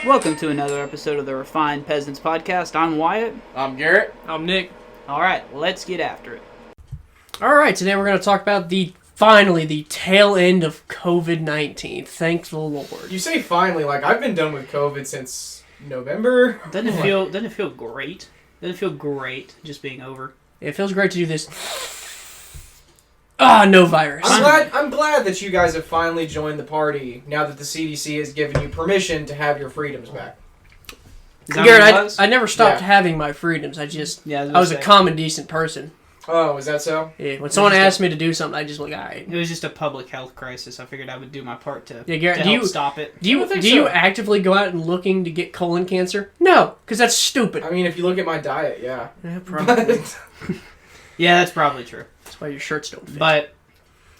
Welcome to another episode of the Refined Peasants podcast. I'm Wyatt. I'm Garrett. I'm Nick. All right, let's get after it. All right, today we're going to talk about finally the tail end of COVID-19. Thank the Lord. You say finally, like I've been done with COVID since November. Doesn't it feel great? Doesn't it feel great just being over? It feels great to do this. No virus. I'm glad that you guys have finally joined the party now that the CDC has given you permission to have your freedoms back. Garrett, I never stopped having my freedoms. I was a common, decent person. Oh, is that so? Yeah. When someone asked me to do something, I just like, all right. It was just a public health crisis. I figured I would do my part to Garrett, help stop it. Do you actively go out and looking to get colon cancer? No, because that's stupid. I mean, if you look at my diet, yeah. Yeah, probably. Yeah, that's probably true. That's why your shirts don't fit. But,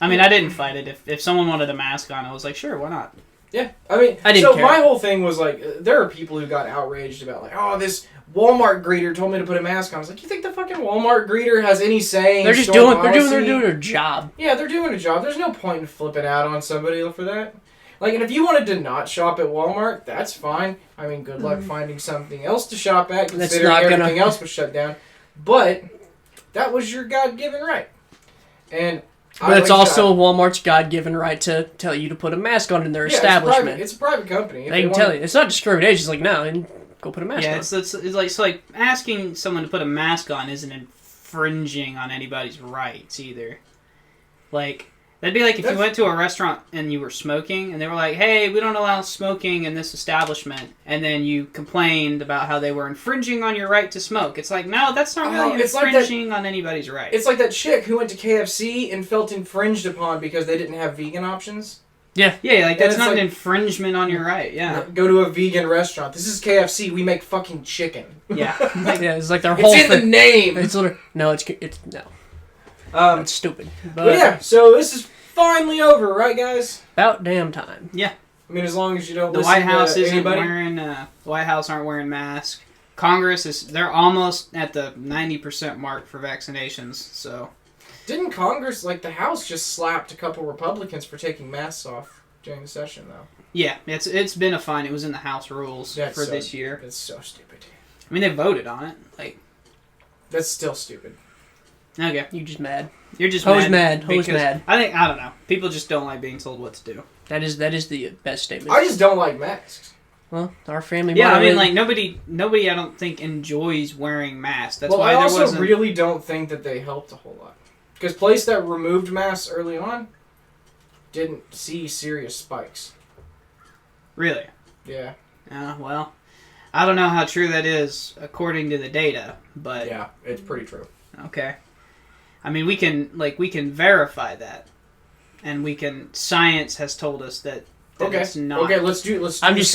I mean, I didn't fight it. If someone wanted a mask on, I was like, sure, why not? Yeah, I mean, I didn't care. My whole thing was like, there are people who got outraged about like, oh, this Walmart greeter told me to put a mask on. I was like, you think the fucking Walmart greeter has any say? They're just doing their job. Yeah, they're doing a job. There's no point in flipping out on somebody for that. Like, and if you wanted to not shop at Walmart, that's fine. I mean, good luck finding something else to shop at, considering everything else was shut down. But that was your God-given right. And but it's also Walmart's God-given right to tell you to put a mask on in their establishment. It's a private company. They can tell you. It's not discrimination. It's like, no, and go put a mask on. Yeah, it's like asking someone to put a mask on isn't infringing on anybody's rights either. Like, that'd be like if you went to a restaurant and you were smoking, and they were like, hey, we don't allow smoking in this establishment, and then you complained about how they were infringing on your right to smoke. It's like, no, that's not really infringing on anybody's right. It's like that chick who went to KFC and felt infringed upon because they didn't have vegan options. Yeah, like that's not an infringement on your right. Yeah, go to a vegan restaurant. This is KFC. We make fucking chicken. Yeah, yeah. It's like their whole. It's in the name. It's literally no. It's no. It's stupid. But yeah, so this is finally over, right, guys? About damn time. Yeah. I mean, as long as you don't. The White House isn't wearing. The White House aren't wearing masks. Congress they're almost at the 90% mark for vaccinations. So. Didn't Congress, like the House, just slapped a couple Republicans for taking masks off during the session, though? Yeah, it's been a fine. It was in the House rules this year. It's so stupid. I mean, they voted on it. Like, that's still stupid. Okay, you just mad. You're just mad. Who's mad? I don't know. People just don't like being told what to do. That is the best statement. I just don't like masks. Well, our family. Yeah, I mean, like nobody. I don't think enjoys wearing masks. That's why I also really don't think that they helped a whole lot. Because places that removed masks early on didn't see serious spikes. Really? Yeah. Well, I don't know how true that is according to the data, but yeah, it's pretty true. Okay. I mean, we can verify that, and science has told us that it's not. Okay, let's do. I'm just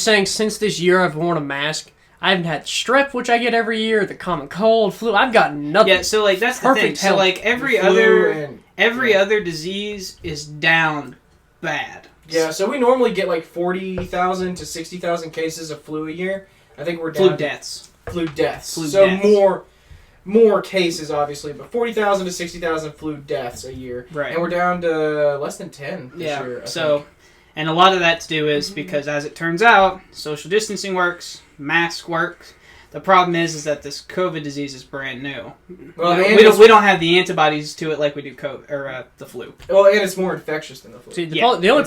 saying. Since this year, I've worn a mask. I haven't had strep, which I get every year, the common cold, flu. I've got nothing. Yeah, so like that's the thing. So like every other disease is down bad. Yeah, so we normally get like 40,000 to 60,000 cases of flu a year. I think we're down flu deaths. More cases, obviously, but 40,000 to 60,000 flu deaths a year. Right. And we're down to less than 10 this year. I think. And a lot of that to do is because, as it turns out, social distancing works, masks work. The problem is that this COVID disease is brand new. Well, we don't have the antibodies to it like we do COVID or the flu. Well, and it's more infectious than the flu. See, the only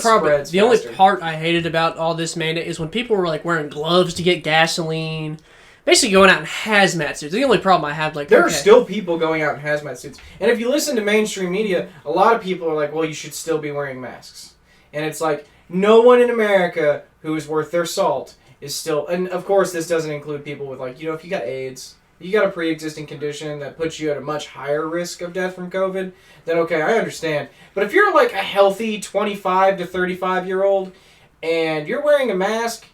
part I hated about all this mandate is when people were like wearing gloves to get gasoline. Basically going out in hazmat suits. The only problem I have, there are still people going out in hazmat suits. And if you listen to mainstream media, a lot of people are like, well, you should still be wearing masks. And it's like, no one in America who is worth their salt is still... And, of course, this doesn't include people with, like, if you got AIDS, you got a pre-existing condition that puts you at a much higher risk of death from COVID, then, okay, I understand. But if you're, like, a healthy 25 to 35-year-old and you're wearing a mask,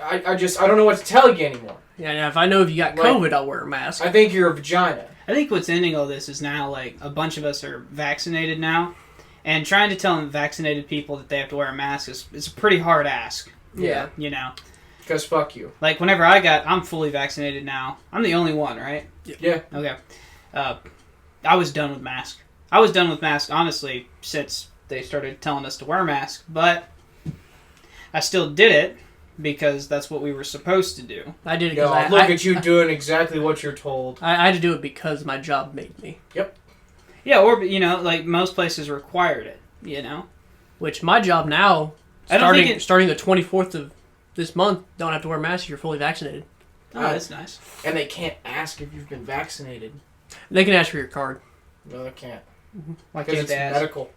I don't know what to tell you anymore. Yeah, if I know if you got COVID, I'll wear a mask. I think you're a vagina. I think what's ending all this is now, like, a bunch of us are vaccinated now, and trying to tell vaccinated people that they have to wear a mask is a pretty hard ask. Yeah. You know? Because fuck you. Like, whenever I'm fully vaccinated now. I'm the only one, right? Yeah. Okay. I was done with masks. I was done with masks, honestly, since they started telling us to wear masks, but I still did it because that's what we were supposed to do. I did it Yo, because look at you doing exactly what you're told. I had to do it because my job made me. Yep. Yeah, or like most places required it. Which my job now, starting the 24th of this month, don't have to wear masks if you're fully vaccinated. Oh, that's nice. And they can't ask if you've been vaccinated. They can ask for your card. No, they can't. Why Because can't it's they ask? medical.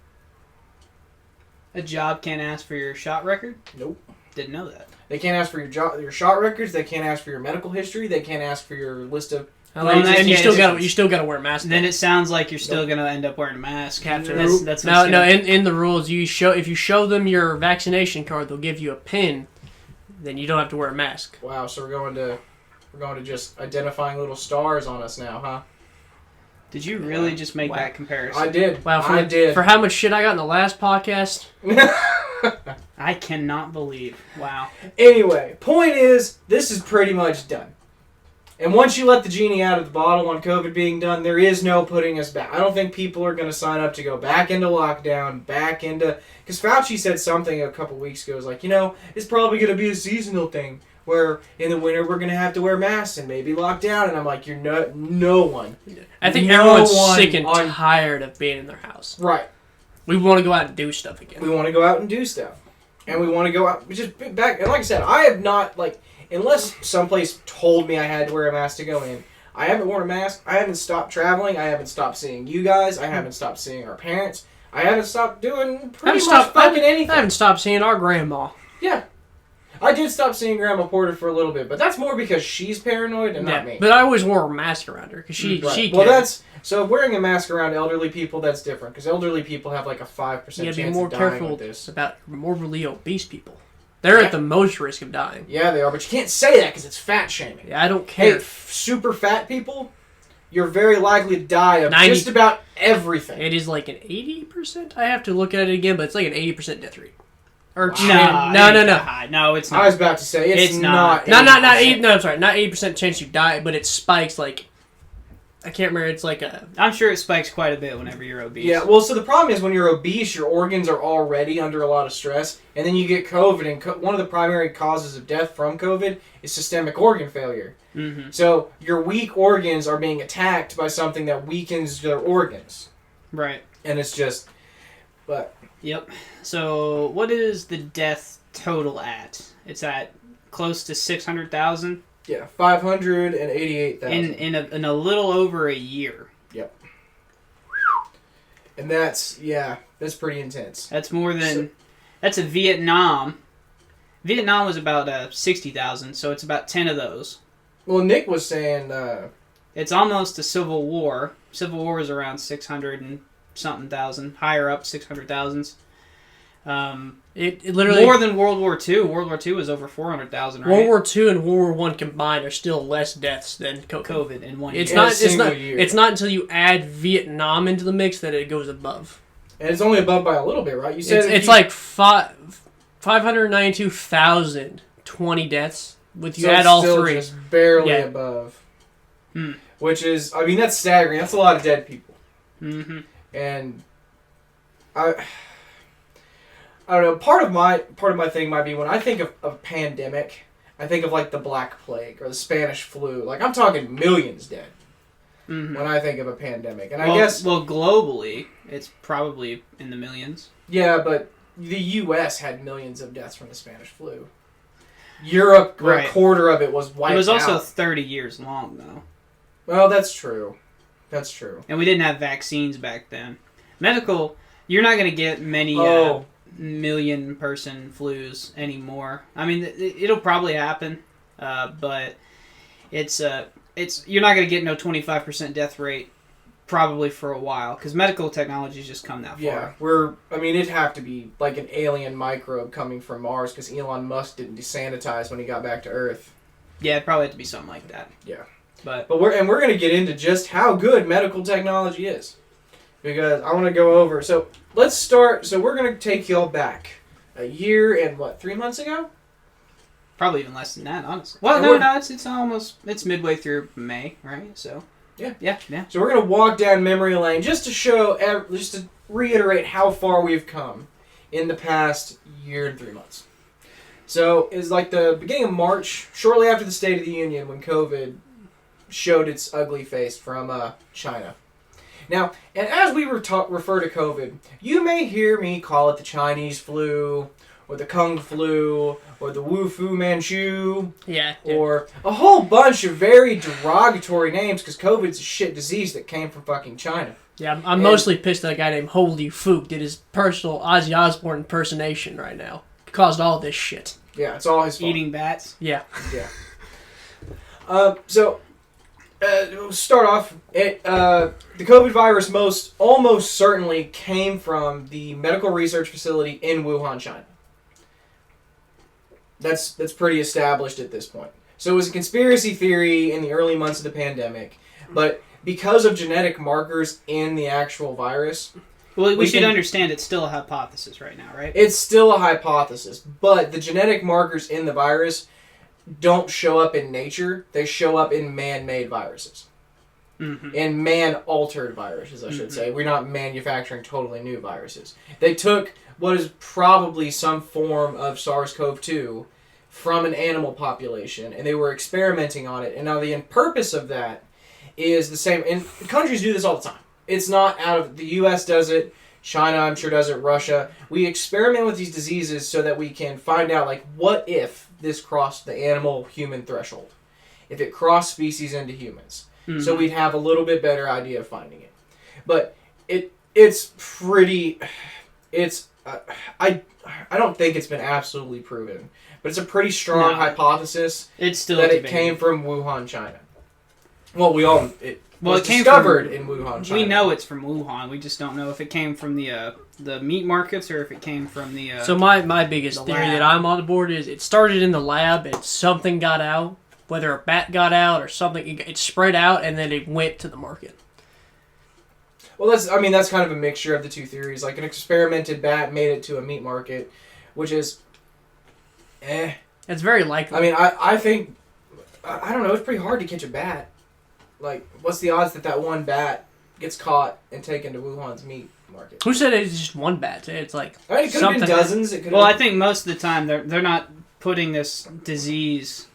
A job can't ask for your shot record? Nope. Didn't know that. They can't ask for your shot records. They can't ask for your medical history. They can't ask for your list of. And you still got to wear a mask. Then it sounds like you're still gonna end up wearing a mask after. That's in the rules, if you show them your vaccination card, they'll give you a pin. Then you don't have to wear a mask. Wow, so we're going to just identifying little stars on us now, huh? Did you really just make that comparison? I did. Wow, I did. For how much shit I got in the last podcast. I cannot believe. Wow. Anyway, point is, this is pretty much done. And once you let the genie out of the bottle on COVID being done, there is no putting us back. I don't think people are going to sign up to go back into lockdown, because Fauci said something a couple weeks ago. It was like, it's probably going to be a seasonal thing where in the winter we're going to have to wear masks and maybe lock down. And I'm like, you're no one. I think everyone's sick and tired of being in their house. Right. We want to go out and do stuff again. We want to go out and do stuff. And we want to go out, just back, and like I said, I have not, unless someplace told me I had to wear a mask to go in, I haven't worn a mask. I haven't stopped traveling. I haven't stopped seeing you guys. I haven't stopped seeing our parents. I haven't stopped doing pretty much fucking anything. I haven't stopped seeing our grandma. Yeah. I did stop seeing Grandma Porter for a little bit, but that's more because she's paranoid and not me. But I always wore a mask around her because she so wearing a mask around elderly people, that's different because elderly people have like a 5% chance be more of dying careful with this. about morbidly obese people. They're at the most risk of dying. Yeah, they are, but you can't say that because it's fat shaming. Yeah, I don't care. Hey, super fat people, you're very likely to die of just about everything. It is like an 80%. I have to look at it again, but it's like an 80% death rate. Or no. No, it's not. I was about to say it's not. Not 80. No, I'm sorry, not 80% chance you die, but it spikes like. I can't remember. It's like a. I'm sure it spikes quite a bit whenever you're obese. Yeah, well, so the problem is when you're obese, your organs are already under a lot of stress, and then you get COVID, and one of the primary causes of death from COVID is systemic organ failure. Mm-hmm. So your weak organs are being attacked by something that weakens their organs. Right. And it's just, but. Yep. So what is the death total at? It's at close to 600,000. Yeah, 588,000. In a little over a year. Yep. And that's pretty intense. That's more than that's a Vietnam. Vietnam was about 60,000, so it's about 10 of those. Well, Nick was saying it's almost a civil war. Civil War was around 600 and something thousand, higher up 600,000s. It literally more than World War II. World War II was over 400,000. Right? World War II and World War I combined are still less deaths than COVID in 1 year. It's not until you add Vietnam into the mix that it goes above. And it's only above by a little bit, right? You said it's like 592,020 deaths with you add all three. Just barely above. Which is, I mean, that's staggering. That's a lot of dead people. Mm-hmm. And I don't know. Part of my thing might be when I think of a pandemic, I think of like the Black Plague or the Spanish flu. Like I'm talking millions dead when I think of a pandemic. And I guess globally, it's probably in the millions. Yeah, but the U.S. had millions of deaths from the Spanish flu. Europe, a quarter of it was wiped out. It was also 30 years long, though. Well, that's true. That's true. And we didn't have vaccines back then. Medical, you're not going to get many million-person flus anymore. I mean, it'll probably happen, but it's you're not going to get no 25% death rate probably for a while because medical technology's just come that far. Yeah, it'd have to be like an alien microbe coming from Mars because Elon Musk didn't desanitize when he got back to Earth. Yeah, it'd probably have to be something like that. Yeah. But we're going to get into just how good medical technology is. Because I want to go over. So let's start. So we're going to take y'all back a year and 3 months ago? Probably even less than that, honestly. Well, no, it's midway through May, right? So yeah. So we're going to walk down memory lane just to reiterate how far we've come in the past year and 3 months. So it was like the beginning of March, shortly after the State of the Union, when COVID showed its ugly face from China. Now, and as we refer to COVID, you may hear me call it the Chinese flu, or the Kung flu, or the Wu Fu Manchu, or a whole bunch of very derogatory names, because COVID's a shit disease that came from fucking China. Yeah, I'm mostly pissed at a guy named Holy Fook did his personal Ozzy Osbourne impersonation right now. Caused all this shit. Yeah, it's all his fault. Eating bats? Yeah. Yeah. We'll start off. The COVID virus almost certainly came from the medical research facility in Wuhan, China. That's pretty established at this point. So it was a conspiracy theory in the early months of the pandemic, but because of genetic markers in the actual virus... Well, we should understand it's still a hypothesis right now, right? It's still a hypothesis, but the genetic markers in the virus don't show up in nature. They show up in man-made viruses. Mm-hmm. In man-altered viruses, I should say. We're not manufacturing totally new viruses. They took what is probably some form of SARS-CoV-2 from an animal population, and they were experimenting on it. And now the purpose of that is the same. And countries do this all the time. It's not out of... The U.S. does it. China, I'm sure, does it. Russia. We experiment with these diseases so that we can find out, like, what if this crossed the animal-human threshold? If it crossed species into humans. Mm-hmm. So we'd have a little bit better idea of finding it. But it's pretty... It's... I don't think it's been absolutely proven. But it's a pretty strong hypothesis it's still that debated. It came from Wuhan, China. Well, it came discovered in Wuhan, China. We know it's from Wuhan. We just don't know if it came from the meat markets or if it came from the So my biggest theory that I'm on board is it started in the lab and something got out, whether a bat got out or something, it spread out and then it went to the market. Well, that's kind of a mixture of the two theories. Like an experimented bat made it to a meat market, which is, It's very likely. I mean, I think, I don't know, it's pretty hard to catch a bat. Like, what's the odds that one bat gets caught and taken to Wuhan's meat market? Who said it's just one bat? It's like I mean, it could have been dozens. I think most of the time they're not putting this disease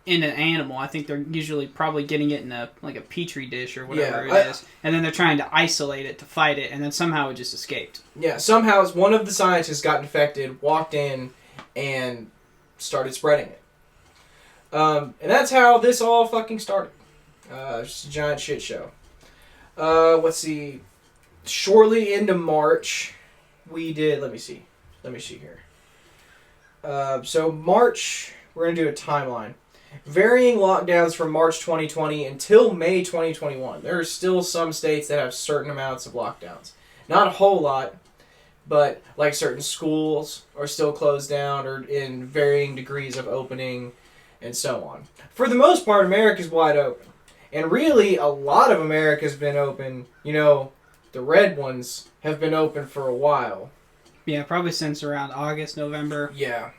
in an animal. I think they're usually probably getting it in a petri dish or whatever it is, and then they're trying to isolate it to fight it, and then somehow it just escaped. Yeah, somehow one of the scientists got infected, walked in, and started spreading it. And that's how this all fucking started. Just a giant shit show. Let's see. Shortly into March, we did... Let me see here. So March, we're going to do a timeline. Varying lockdowns from March 2020 until May 2021. There are still some states that have certain amounts of lockdowns. Not a whole lot, but like certain schools are still closed down or in varying degrees of opening and so on. For the most part, America's wide open. And really, a lot of America's been open. You know, the red ones have been open for a while. Yeah, probably since around August, November. Yeah.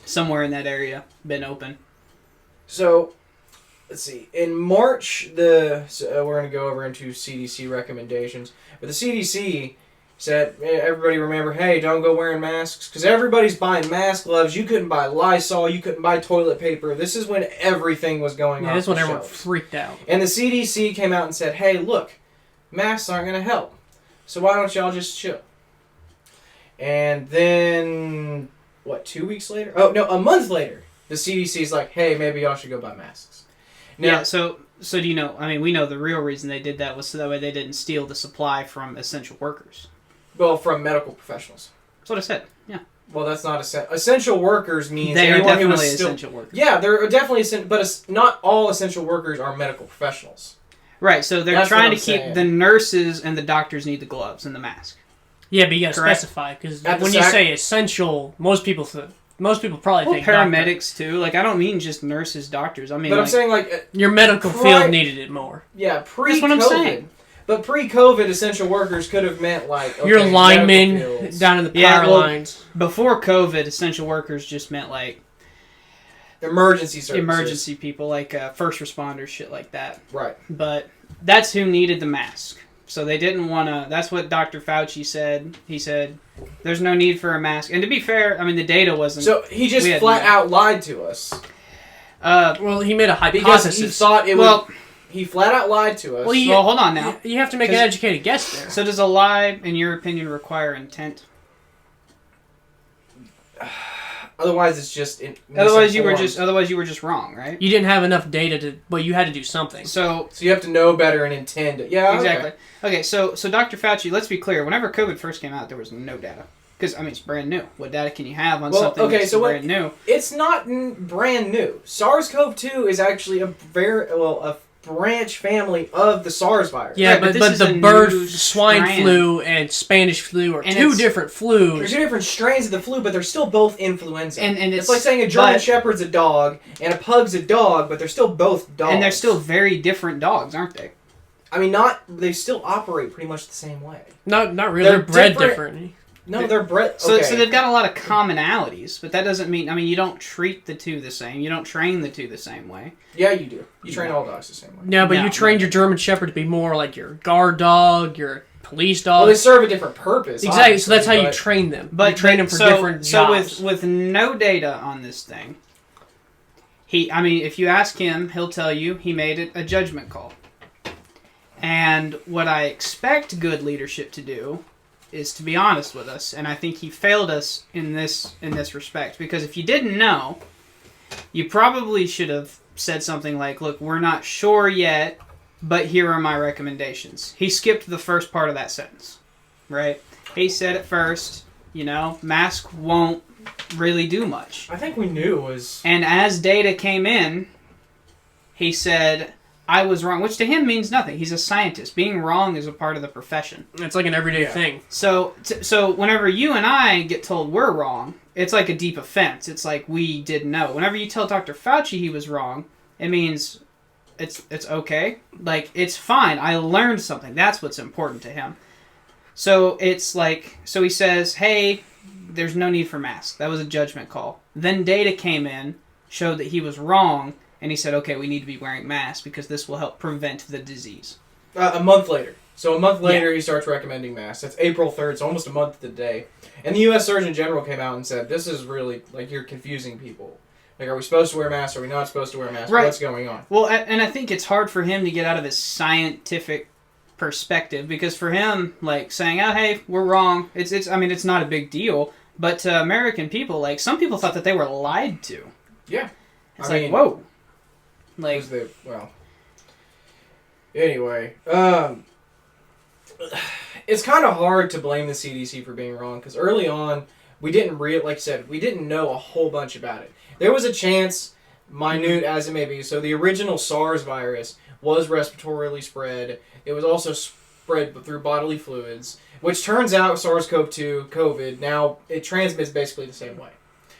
Somewhere in that area, been open. So, let's see. In March, we're going to go over into CDC recommendations. But the CDC said, everybody remember, hey, don't go wearing masks. Because everybody's buying mask gloves. You couldn't buy Lysol. You couldn't buy toilet paper. This is when everything was going on. Yeah, this is when everyone freaked out. And the CDC came out and said, hey, look, masks aren't going to help. So why don't y'all just chill? And then, 2 weeks later? Oh, no, a month later, the CDC's like, hey, maybe y'all should go buy masks. Now, yeah, so do you know, we know the real reason they did that was so that way they didn't steal the supply from essential workers. Well, from medical professionals. That's what I said, yeah. Well, that's not essential workers means they are anyone definitely who is still, essential workers. Yeah, they're definitely essential, but not all essential workers are medical professionals. Right, so they're trying to keep the nurses and the doctors need the gloves and the mask. Yeah, but you gotta specify, because when you say essential, most people probably think doctor. Paramedics too. Like, I don't mean just nurses, doctors. I mean, but I'm saying your medical field needed it more. Yeah, pre-COVID. That's what I'm saying. But pre-COVID, essential workers could have meant your linemen down in the power lines. Before COVID, essential workers just meant emergency services. Emergency people, first responders, shit like that. Right. But that's who needed the mask. So they didn't want to. That's what Dr. Fauci said. He said, "There's no need for a mask." And to be fair, I mean the data wasn't. So he just flat out lied to us. Well, he made a hypothesis. Because he thought it would. He flat out lied to us. Well, hold on now. You have to make an educated guess there. So does a lie, in your opinion, require intent? Otherwise, it's just. Otherwise, you were just wrong, right? You didn't have enough data to. Well, you had to do something. So you have to know better and intend. Yeah, exactly. Okay, so Dr. Fauci, let's be clear. Whenever COVID first came out, there was no data because I mean it's brand new. What data can you have on something that's brand new? It's not brand new. SARS-CoV-2 is actually a branch family of the SARS virus. Yeah, right, but the swine flu and Spanish flu are two different flus. There's two different strains of the flu, but they're still both influenza. And it's like saying a German Shepherd's a dog and a pug's a dog, but they're still both dogs. And they're still very different dogs, aren't they? I mean, they still operate pretty much the same way. Not really. They're bred differently. No, they're bred. So they've got a lot of commonalities, but that doesn't mean. I mean, you don't treat the two the same. You don't train the two the same way. Yeah, you do. You train all dogs the same way. Yeah, but you trained your German Shepherd to be more like your guard dog, your police dog. Well, they serve a different purpose. Exactly. So that's how you train them. But you train them for different jobs. So with no data on this thing, if you ask him, he'll tell you he made it a judgment call. And what I expect good leadership to do is to be honest with us, and I think he failed us in this respect. Because if you didn't know, you probably should have said something like, "Look, we're not sure yet, but here are my recommendations." He skipped the first part of that sentence, right? He said at first, mask won't really do much. I think we knew it was. And as data came in, he said, I was wrong, which to him means nothing. He's a scientist. Being wrong is a part of the profession. It's like an everyday thing. So whenever you and I get told we're wrong, it's like a deep offense. It's like we didn't know. Whenever you tell Dr. Fauci he was wrong, it means it's okay. Like, it's fine. I learned something. That's what's important to him. So it's like, so he says, hey, there's no need for masks. That was a judgment call. Then data came in, showed that he was wrong, and he said, okay, we need to be wearing masks because this will help prevent the disease. A month later. So a month later, he starts recommending masks. That's April 3rd, so almost a month to the day. And the U.S. Surgeon General came out and said, this is really, you're confusing people. Are we supposed to wear masks? Are we not supposed to wear masks? Right. What's going on? Well, and I think it's hard for him to get out of his scientific perspective because for him, saying, oh, hey, we're wrong, it's not a big deal. But to American people, some people thought that they were lied to. Yeah. It's whoa. Anyway, it's kind of hard to blame the CDC for being wrong because early on we didn't like I said, we didn't know a whole bunch about it. There was a chance, minute as it may be. So the original SARS virus was respiratorily spread. It was also spread through bodily fluids, which turns out SARS-CoV-2, COVID, now it transmits basically the same way.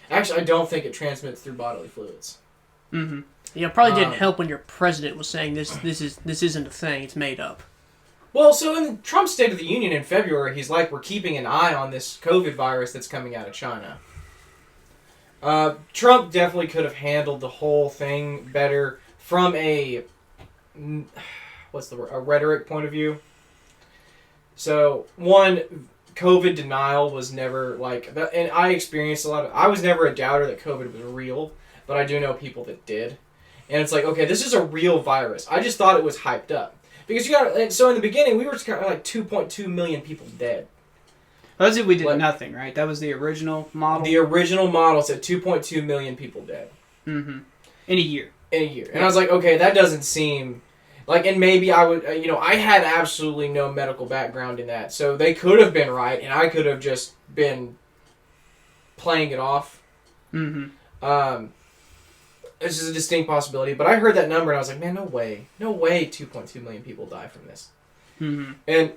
Actually, I don't think it transmits through bodily fluids. Mm-hmm. Yeah, it probably didn't help when your president was saying this isn't a thing, it's made up. Well, so in Trump's State of the Union in February, he's like, we're keeping an eye on this COVID virus that's coming out of China. Trump definitely could have handled the whole thing better from a rhetoric point of view. So, one, COVID denial was never and I experienced a lot of, I was never a doubter that COVID was real, but I do know people that did. And it's okay, this is a real virus. I just thought it was hyped up. Because so in the beginning, we were kind of 2.2 million people dead. That's if we did nothing, right? That was the original model? The original model said 2.2 million people dead. Mm-hmm. In a year. And I was okay, that doesn't seem... and maybe I would... I had absolutely no medical background in that. So they could have been right, and I could have just been playing it off. Mm-hmm. This is a distinct possibility, but I heard that number and I was like, man, no way 2.2 million people die from this. Mm-hmm. And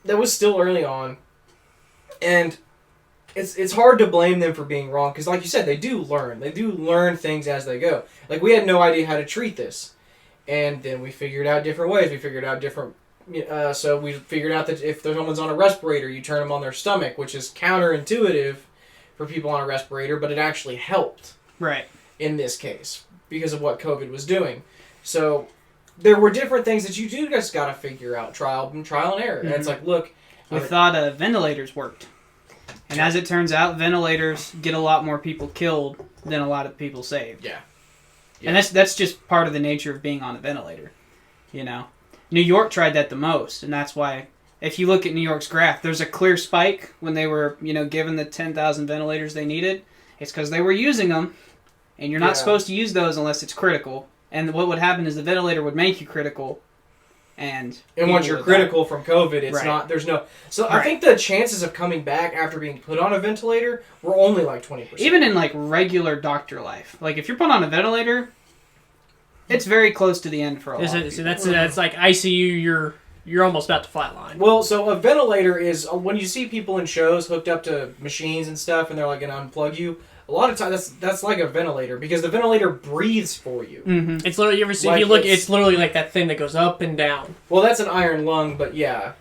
that was still early on, and it's hard to blame them for being wrong, because like you said, they do learn things as they go. We had no idea how to treat this, and then we figured out different ways, so we figured out that if someone's on a respirator, you turn them on their stomach, which is counterintuitive for people on a respirator, but it actually helped. Right. In this case, because of what COVID was doing. So, there were different things that you do just got to figure out, trial and error. And it's like, look, we thought ventilators worked, and as it turns out, ventilators get a lot more people killed than a lot of people saved. Yeah. And that's just part of the nature of being on a ventilator. You know, New York tried that the most, and that's why. If you look at New York's graph, there's a clear spike when they were, given the 10,000 ventilators they needed. It's because they were using them, and you're not supposed to use those unless it's critical. And what would happen is the ventilator would make you critical, and once you're critical from COVID, it's not. There's no. So I think the chances of coming back after being put on a ventilator were only like 20%. Even in like regular doctor life, like if you're put on a ventilator, it's very close to the end for a lot of people. So that's like ICU. You're almost about to flatline. Well, so a ventilator is when you see people in shows hooked up to machines and stuff, and they're like going to unplug you. A lot of times that's like a ventilator because the ventilator breathes for you. Mm-hmm. It's literally if you look, it's literally like that thing that goes up and down. Well, that's an iron lung, but yeah,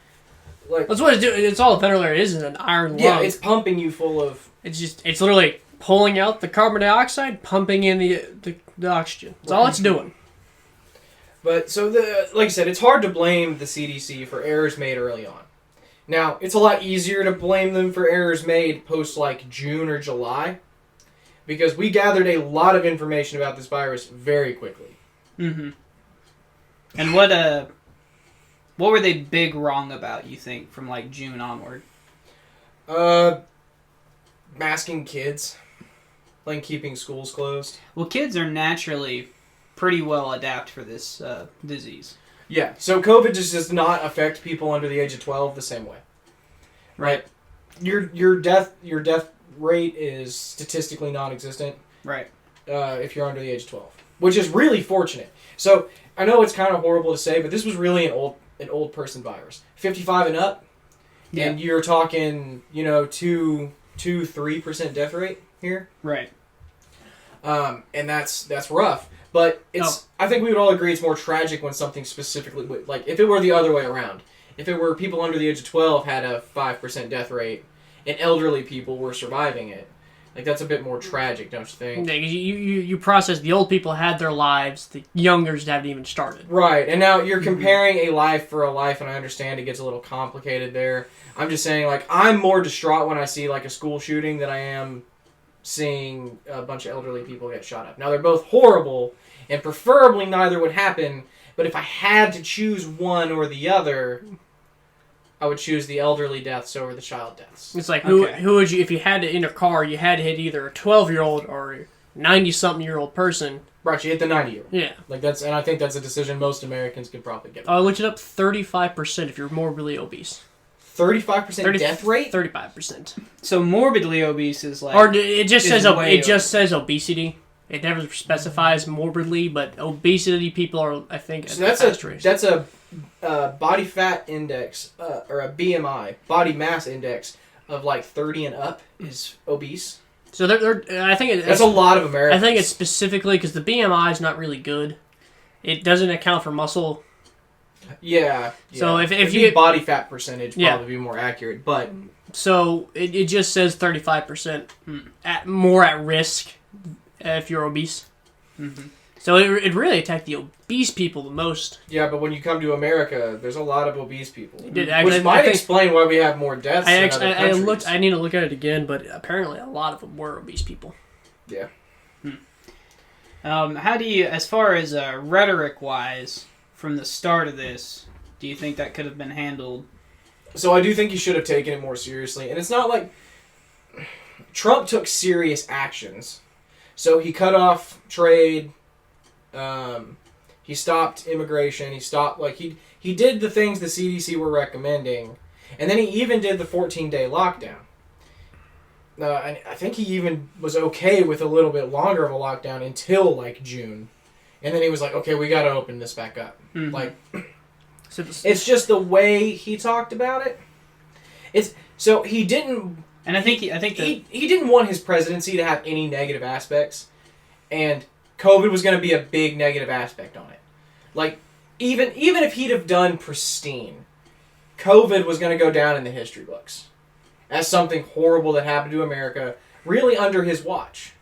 like that's what it's doing. It's all a ventilator is an iron lung. Yeah, it's pumping you full of. It's literally pulling out the carbon dioxide, pumping in the oxygen. That's all it's doing. But so like I said, it's hard to blame the CDC for errors made early on. Now, it's a lot easier to blame them for errors made post like June or July, because we gathered a lot of information about this virus very quickly. Mm-hmm. And what were they big wrong about, you think, from like June onward? Masking kids, like keeping schools closed. Well, kids are naturally pretty well adapt for this disease. Yeah, so COVID just does not affect people under the age of 12 the same way. Right. Your death rate is statistically non-existent. Right. If you're under the age of 12, which is really fortunate. So I know it's kind of horrible to say, but this was really an old person virus, 55 and up, and you're talking 2-3% death rate here. Right. And that's rough. But I think we would all agree it's more tragic when something specifically, like if it were the other way around. If it were people under the age of 12 had a 5% death rate and elderly people were surviving it, like that's a bit more tragic, don't you think? Yeah, you process the old people had their lives, the youngers haven't even started. Right, and now you're comparing a life for a life, and I understand it gets a little complicated there. I'm just saying, like, I'm more distraught when I see like a school shooting than I am seeing a bunch of elderly people get shot up. Now, they're both horrible, and preferably neither would happen, but if I had to choose one or the other, I would choose the elderly deaths over the child deaths. It's like, who would you, if you had to, in a car, you had to hit either a 12-year-old or a 90-something-year-old person. Right, you hit the 90-year-old. Yeah. And I think that's a decision most Americans could probably get. I looked it up, 35% if you're morbidly obese. 35% death rate? 35%. So morbidly obese is like... Or it just says obesity. It never specifies morbidly, but obesity people are, I think, so that's a body fat index, or a BMI, body mass index of like 30 and up is obese. So I think that's a lot of Americans. I think it's specifically because the BMI is not really good. It doesn't account for muscle. Yeah. So if you get body fat percentage, probably be more accurate, but so it just says 35% more at risk if you're obese. Mm-hmm. So it really attacked the obese people the most. Yeah, but when you come to America, there's a lot of obese people, which might explain why we have more deaths. I need to look at it again, but apparently a lot of them were obese people. Yeah. How do you, as far as rhetoric-wise, from the start of this, do you think that could have been handled? So I do think he should have taken it more seriously, and it's not like Trump took serious actions. So he cut off trade. He stopped immigration. He stopped, he did the things the CDC were recommending. And then he even did the 14-day lockdown. And I think he even was okay with a little bit longer of a lockdown until, June. And then he was like, okay, we got to open this back up. Mm-hmm. It's just the way he talked about it. So he didn't... And I think he didn't want his presidency to have any negative aspects. And COVID was going to be a big negative aspect on it. Even if he'd have done pristine, COVID was going to go down in the history books as something horrible that happened to America, really under his watch.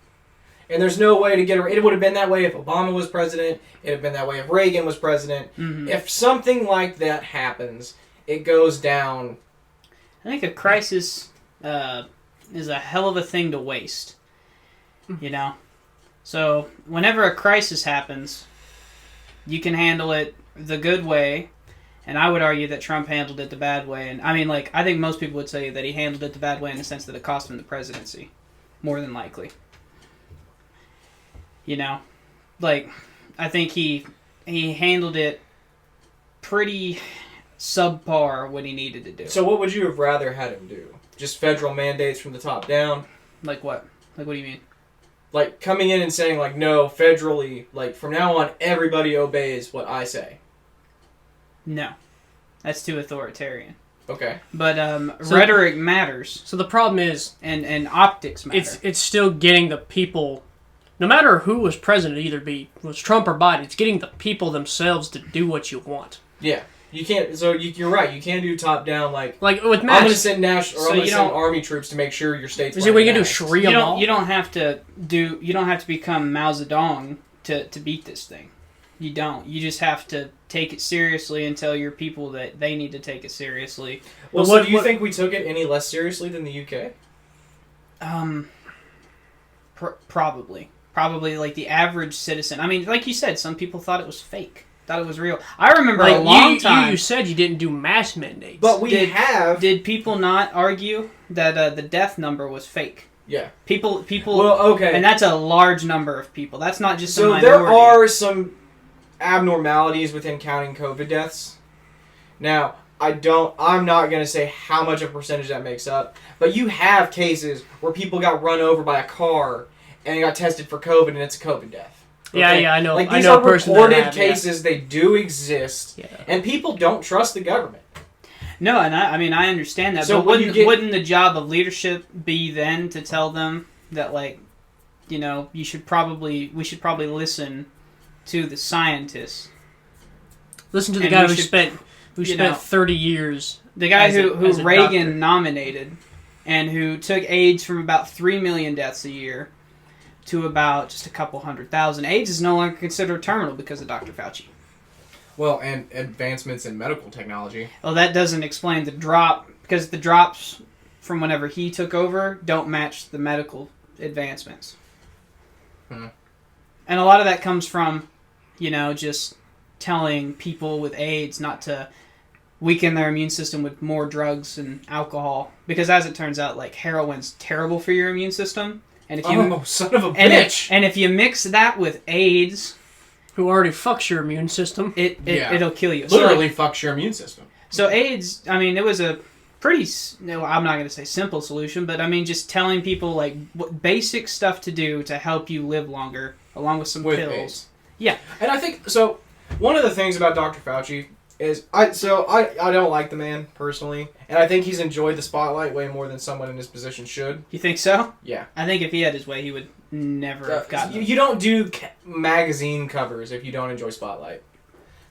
And there's no way to get around. It would have been that way if Obama was president. It would have been that way if Reagan was president. Mm-hmm. If something like that happens, it goes down. I think a crisis is a hell of a thing to waste. You know? So, whenever a crisis happens, you can handle it the good way, and I would argue that Trump handled it the bad way. And I mean, like, I think most people would say that he handled it the bad way in the sense that it cost him the presidency, more than likely. You know, like, I think he handled it pretty subpar what he needed to do. So what would you have rather had him do? Just federal mandates from the top down? Like what? Like what do you mean? Like coming in and saying like, no, federally, like from now on everybody obeys what I say. No. That's too authoritarian. Okay. But rhetoric matters. So the problem is, and optics matter. it's still getting the people, no matter who was president, either was Trump or Biden, it's getting the people themselves to do what you want. Yeah. You can't. So you're right. You can't do top down like with I'm masks. going to send national or So I'm going to you send don't- army troops to make sure your state's. Is it we can do masks. Sharia law? You don't have to become Mao Zedong to beat this thing. You don't. You just have to take it seriously and tell your people that they need to take it seriously. Well, But so what- do you what- think we took it any less seriously than the UK? Probably like the average citizen. I mean, like you said, some people thought it was fake, thought it was real. I remember a long time. You said you didn't do mask mandates. But we have. Did people not argue that the death number was fake? Yeah. People. Well, okay. And that's a large number of people. That's not just a So minority. there are some abnormalities within counting COVID deaths. Now, I'm not going to say how much of a percentage that makes up, but you have cases where people got run over by a car and they got tested for COVID and it's a COVID death. Okay? Yeah, I know. Like I these know are a person reported that have, yeah. cases, they do exist, Yeah. and people don't trust the government. No, and I understand that. So but when you wouldn't the job of leadership be then to tell them that, like, you know, we should probably listen to the scientists. Listen to the And guy we who should, spent you know, 30 years. The guy as who a Reagan doctor. nominated and who took AIDS from about 3 million deaths a year to about just a couple 100,000. AIDS is no longer considered terminal because of Dr. Fauci. Well, and advancements in medical technology. Well, that doesn't explain the drop, because the drops from whenever he took over don't match the medical advancements. Hmm. And a lot of that comes from, you know, just telling people with AIDS not to weaken their immune system with more drugs and alcohol. Because as it turns out, like, heroin's terrible for your immune system. And if you son of a and bitch! and if you mix that with AIDS, Who already fucks your immune system. it'll kill you. Literally fucks your immune system. So AIDS, I mean, it was a pretty, no, I'm not going to say simple solution, but I mean just telling people like what basic stuff to do to help you live longer, along with some With pills. AIDS. Yeah. And I think, so, one of the things about Dr. Fauci is, I don't like the man, personally, and I think he's enjoyed the spotlight way more than someone in his position should. You think so? Yeah. I think if he had his way, he would never have gotten it. You don't do magazine covers if you don't enjoy spotlight.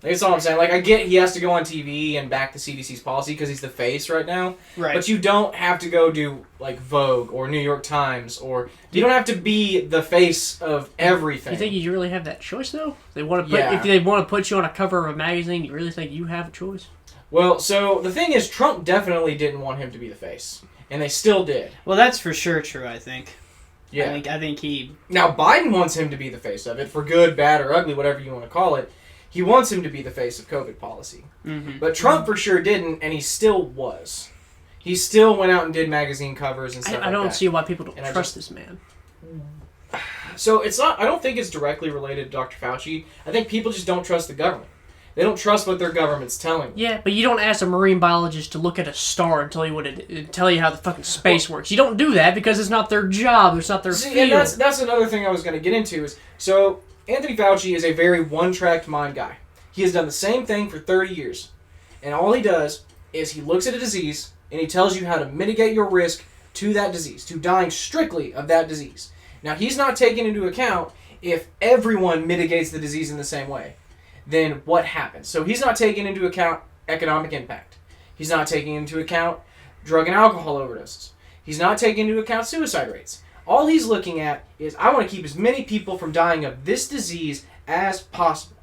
Like, that's all I'm saying. Like, I get he has to go on TV and back the CDC's policy because he's the face right now. Right. But you don't have to go do, like, Vogue or New York Times, or you don't have to be the face of everything. You think you really have that choice, though? They want to put Yeah. If they want to put you on a cover of a magazine, you really think you have a choice? Well, so the thing is, Trump definitely didn't want him to be the face, and they still did. Well, that's for sure true, I think. Yeah. I think he... Now, Biden wants him to be the face of it, for good, bad, or ugly, whatever you want to call it. He wants him to be the face of COVID policy. Mm-hmm. But Trump for sure didn't, and he still was. He still went out and did magazine covers and stuff I don't like that. see why people don't And I trust this man. So it's not. I don't think it's directly related to Dr. Fauci. I think people just don't trust the government. They don't trust what their government's telling them. Yeah, but you don't ask a marine biologist to look at a star and tell you how the fucking space works. You don't do that because it's not their job. It's not their See, field. and that's another thing I was going to get into is, so Anthony Fauci is a very one-track mind guy. He has done the same thing for 30 years. And all he does is he looks at a disease and he tells you how to mitigate your risk to that disease, to dying strictly of that disease. Now, he's not taking into account if everyone mitigates the disease in the same way, then what happens? So he's not taking into account economic impact. He's not taking into account drug and alcohol overdoses. He's not taking into account suicide rates. All he's looking at is, I want to keep as many people from dying of this disease as possible.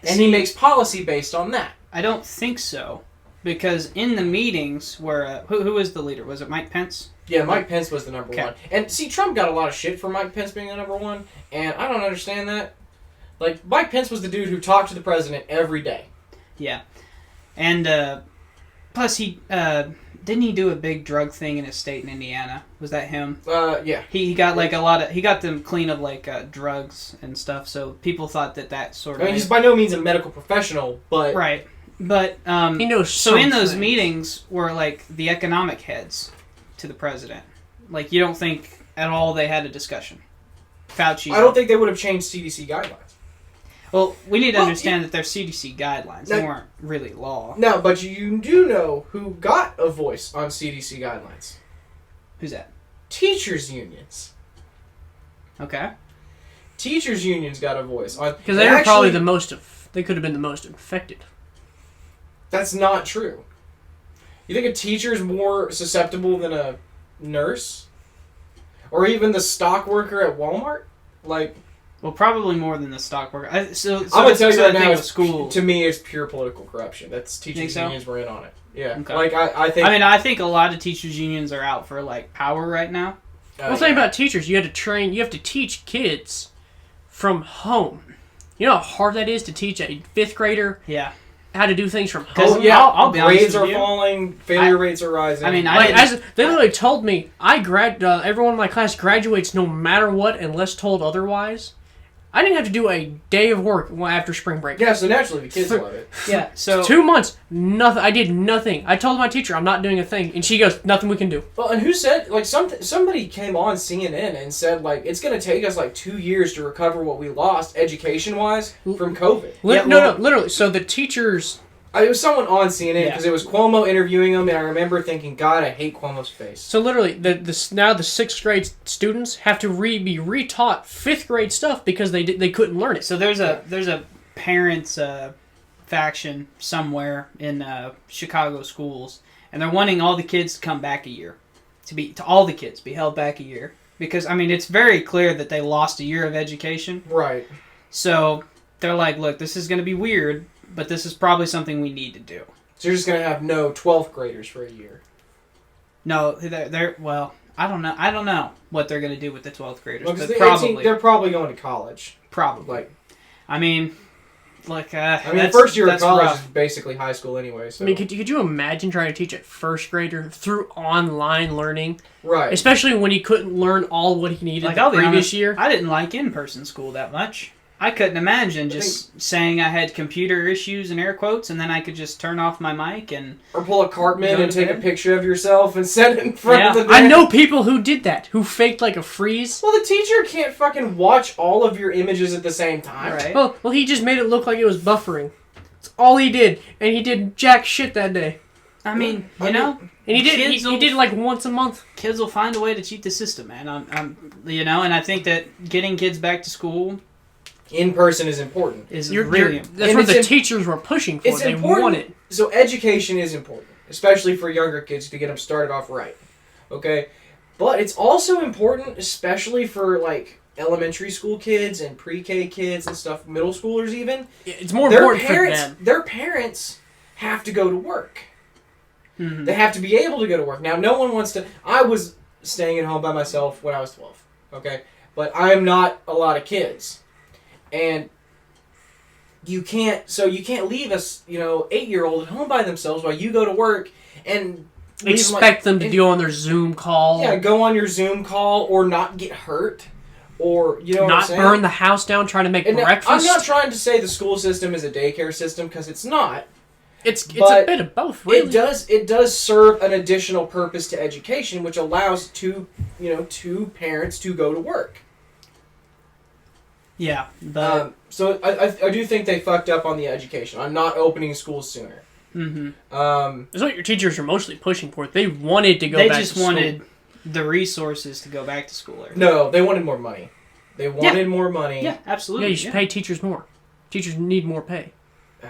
And he makes policy based on that. I don't think so. Because in the meetings where... who was the leader? Was it Mike Pence? Yeah, Mike Pence was the number one. And see, Trump got a lot of shit for Mike Pence being the number one, and I don't understand that. Like, Mike Pence was the dude who talked to the president every day. Yeah. And, plus he... didn't he do a big drug thing in his state in Indiana? Was that him? Yeah. He got like a lot of... He got them clean of like drugs and stuff, so people thought that sort of... I mean, he's by no means a medical professional, but... Right. But, he knows so in those meetings were like the economic heads to the president. Like, you don't think at all they had a discussion? Fauci... I don't think they would have changed CDC guidelines. Well, we need to understand that they're CDC guidelines. They weren't really law. No, but you do know who got a voice on CDC guidelines. Who's that? Teachers' unions. Okay. Teachers' unions got a voice on... Because they were probably the most... They could have been the most infected. That's not true. You think a teacher's more susceptible than a nurse? Or even the stock worker at Walmart? Like... Well, probably more than the stock worker. I'm going to tell you right now, to me, it's pure political corruption. That's teachers' unions were in on it. Yeah. Okay. Like, I think... I think a lot of teachers' unions are out for, like, power right now. Well, think about teachers. You have to teach kids from home. You know how hard that is to teach a 5th grader? Yeah. How to do things from home? Oh, yeah. I'll be honest with you. Grades are falling, failure rates are rising. I mean, they literally told me, everyone in my class graduates no matter what unless told otherwise. I didn't have to do a day of work after spring break. Yeah, so naturally the kids love it. Yeah, so... 2 months, nothing. I did nothing. I told my teacher I'm not doing a thing, and she goes, nothing we can do. Well, and who said, like, somebody came on CNN and said, like, it's going to take us, like, 2 years to recover what we lost, education-wise, from COVID. No, literally. So the teachers... It was someone on CNN, because it was Cuomo interviewing him, and I remember thinking, God, I hate Cuomo's face. So literally, now the 6th grade students have to be retaught 5th grade stuff because they couldn't learn it. So there's a parents faction somewhere in Chicago schools, and they're wanting all the kids to come back a year, to all the kids be held back a year, because I mean it's very clear that they lost a year of education. Right. So they're like, look, this is going to be weird, but this is probably something we need to do. So you're just going to have no 12th graders for a year. No, they're well, I don't know what they're going to do with the 12th graders, Well, but they're probably going to college. Probably. Like, I mean, like, the first year of college is basically high school anyway. So. I mean, could you imagine trying to teach a 1st grader through online learning? Right. Especially when he couldn't learn all what he needed the previous year. I didn't like in-person school that much. I couldn't imagine saying I had computer issues in air quotes, and then I could just turn off my mic and... Or pull a Cartman and take a picture of yourself and set it in front of the desk. I know people who did that, who faked like a freeze. Well, the teacher can't fucking watch all of your images at the same time. Right. Well, he just made it look like it was buffering. That's all he did, and he did jack shit that day. I mean, you know... And he did like once a month. Kids will find a way to cheat the system, man. And I think that getting kids back to school... In person is important. That's what the teachers were pushing for. They want it. So education is important, especially for younger kids to get them started off right. Okay? But it's also important, especially for like elementary school kids and pre-K kids and stuff, middle schoolers even. It's more important for them. Their parents have to go to work. Mm-hmm. They have to be able to go to work. Now, no one wants to... I was staying at home by myself when I was 12. Okay? But I'm not a lot of kids. And you can't leave a 8-year-old at home by themselves while you go to work and expect them to go on their Zoom call. Yeah, go on your Zoom call or not get hurt, or not burn the house down trying to make breakfast. I'm not trying to say the school system is a daycare system because it's not. It's a bit of both, really. It does serve an additional purpose to education, which allows two parents to go to work. Yeah, but... so I do think they fucked up on the education. I'm not opening schools sooner. Mm-hmm. That's what your teachers are mostly pushing for. They wanted to go back to school. They just wanted the resources to go back to school. No, they wanted more money. They wanted more money. Yeah, absolutely. Yeah, you should pay teachers more. Teachers need more pay.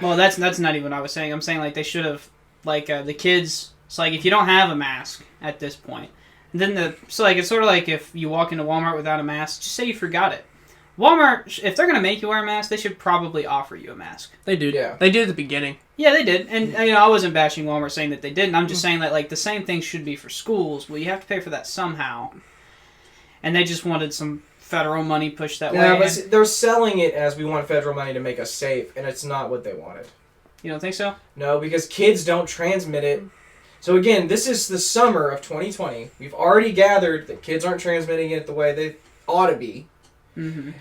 Well, that's not even what I was saying. I'm saying, like, they should have... Like, the kids... It's like, if you don't have a mask at this point, Then so like it's sort of like if you walk into Walmart without a mask, just say you forgot it. Walmart, if they're gonna make you wear a mask, they should probably offer you a mask. They do. Yeah. They did at the beginning. Yeah, they did, and I wasn't bashing Walmart saying that they didn't. I'm just saying that like the same thing should be for schools. Well, you have to pay for that somehow, and they just wanted some federal money pushed that way. Yeah, but they're selling it as we want federal money to make us safe, and it's not what they wanted. You don't think so? No, because kids don't transmit it. So again, this is the summer of 2020. We've already gathered that kids aren't transmitting it the way they ought to be. Mm-hmm.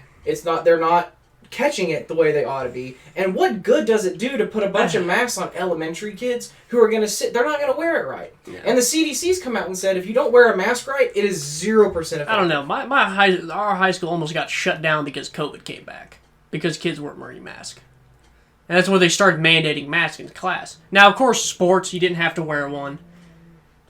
They're not catching it the way they ought to be. And what good does it do to put a bunch of masks on elementary kids who are going to they're not going to wear it right. Yeah. And the CDC's come out and said if you don't wear a mask right, it is 0% effective. I don't know. Our high school almost got shut down because COVID came back. Because kids weren't wearing masks. And that's where they started mandating masks in class. Now, of course, sports, you didn't have to wear one.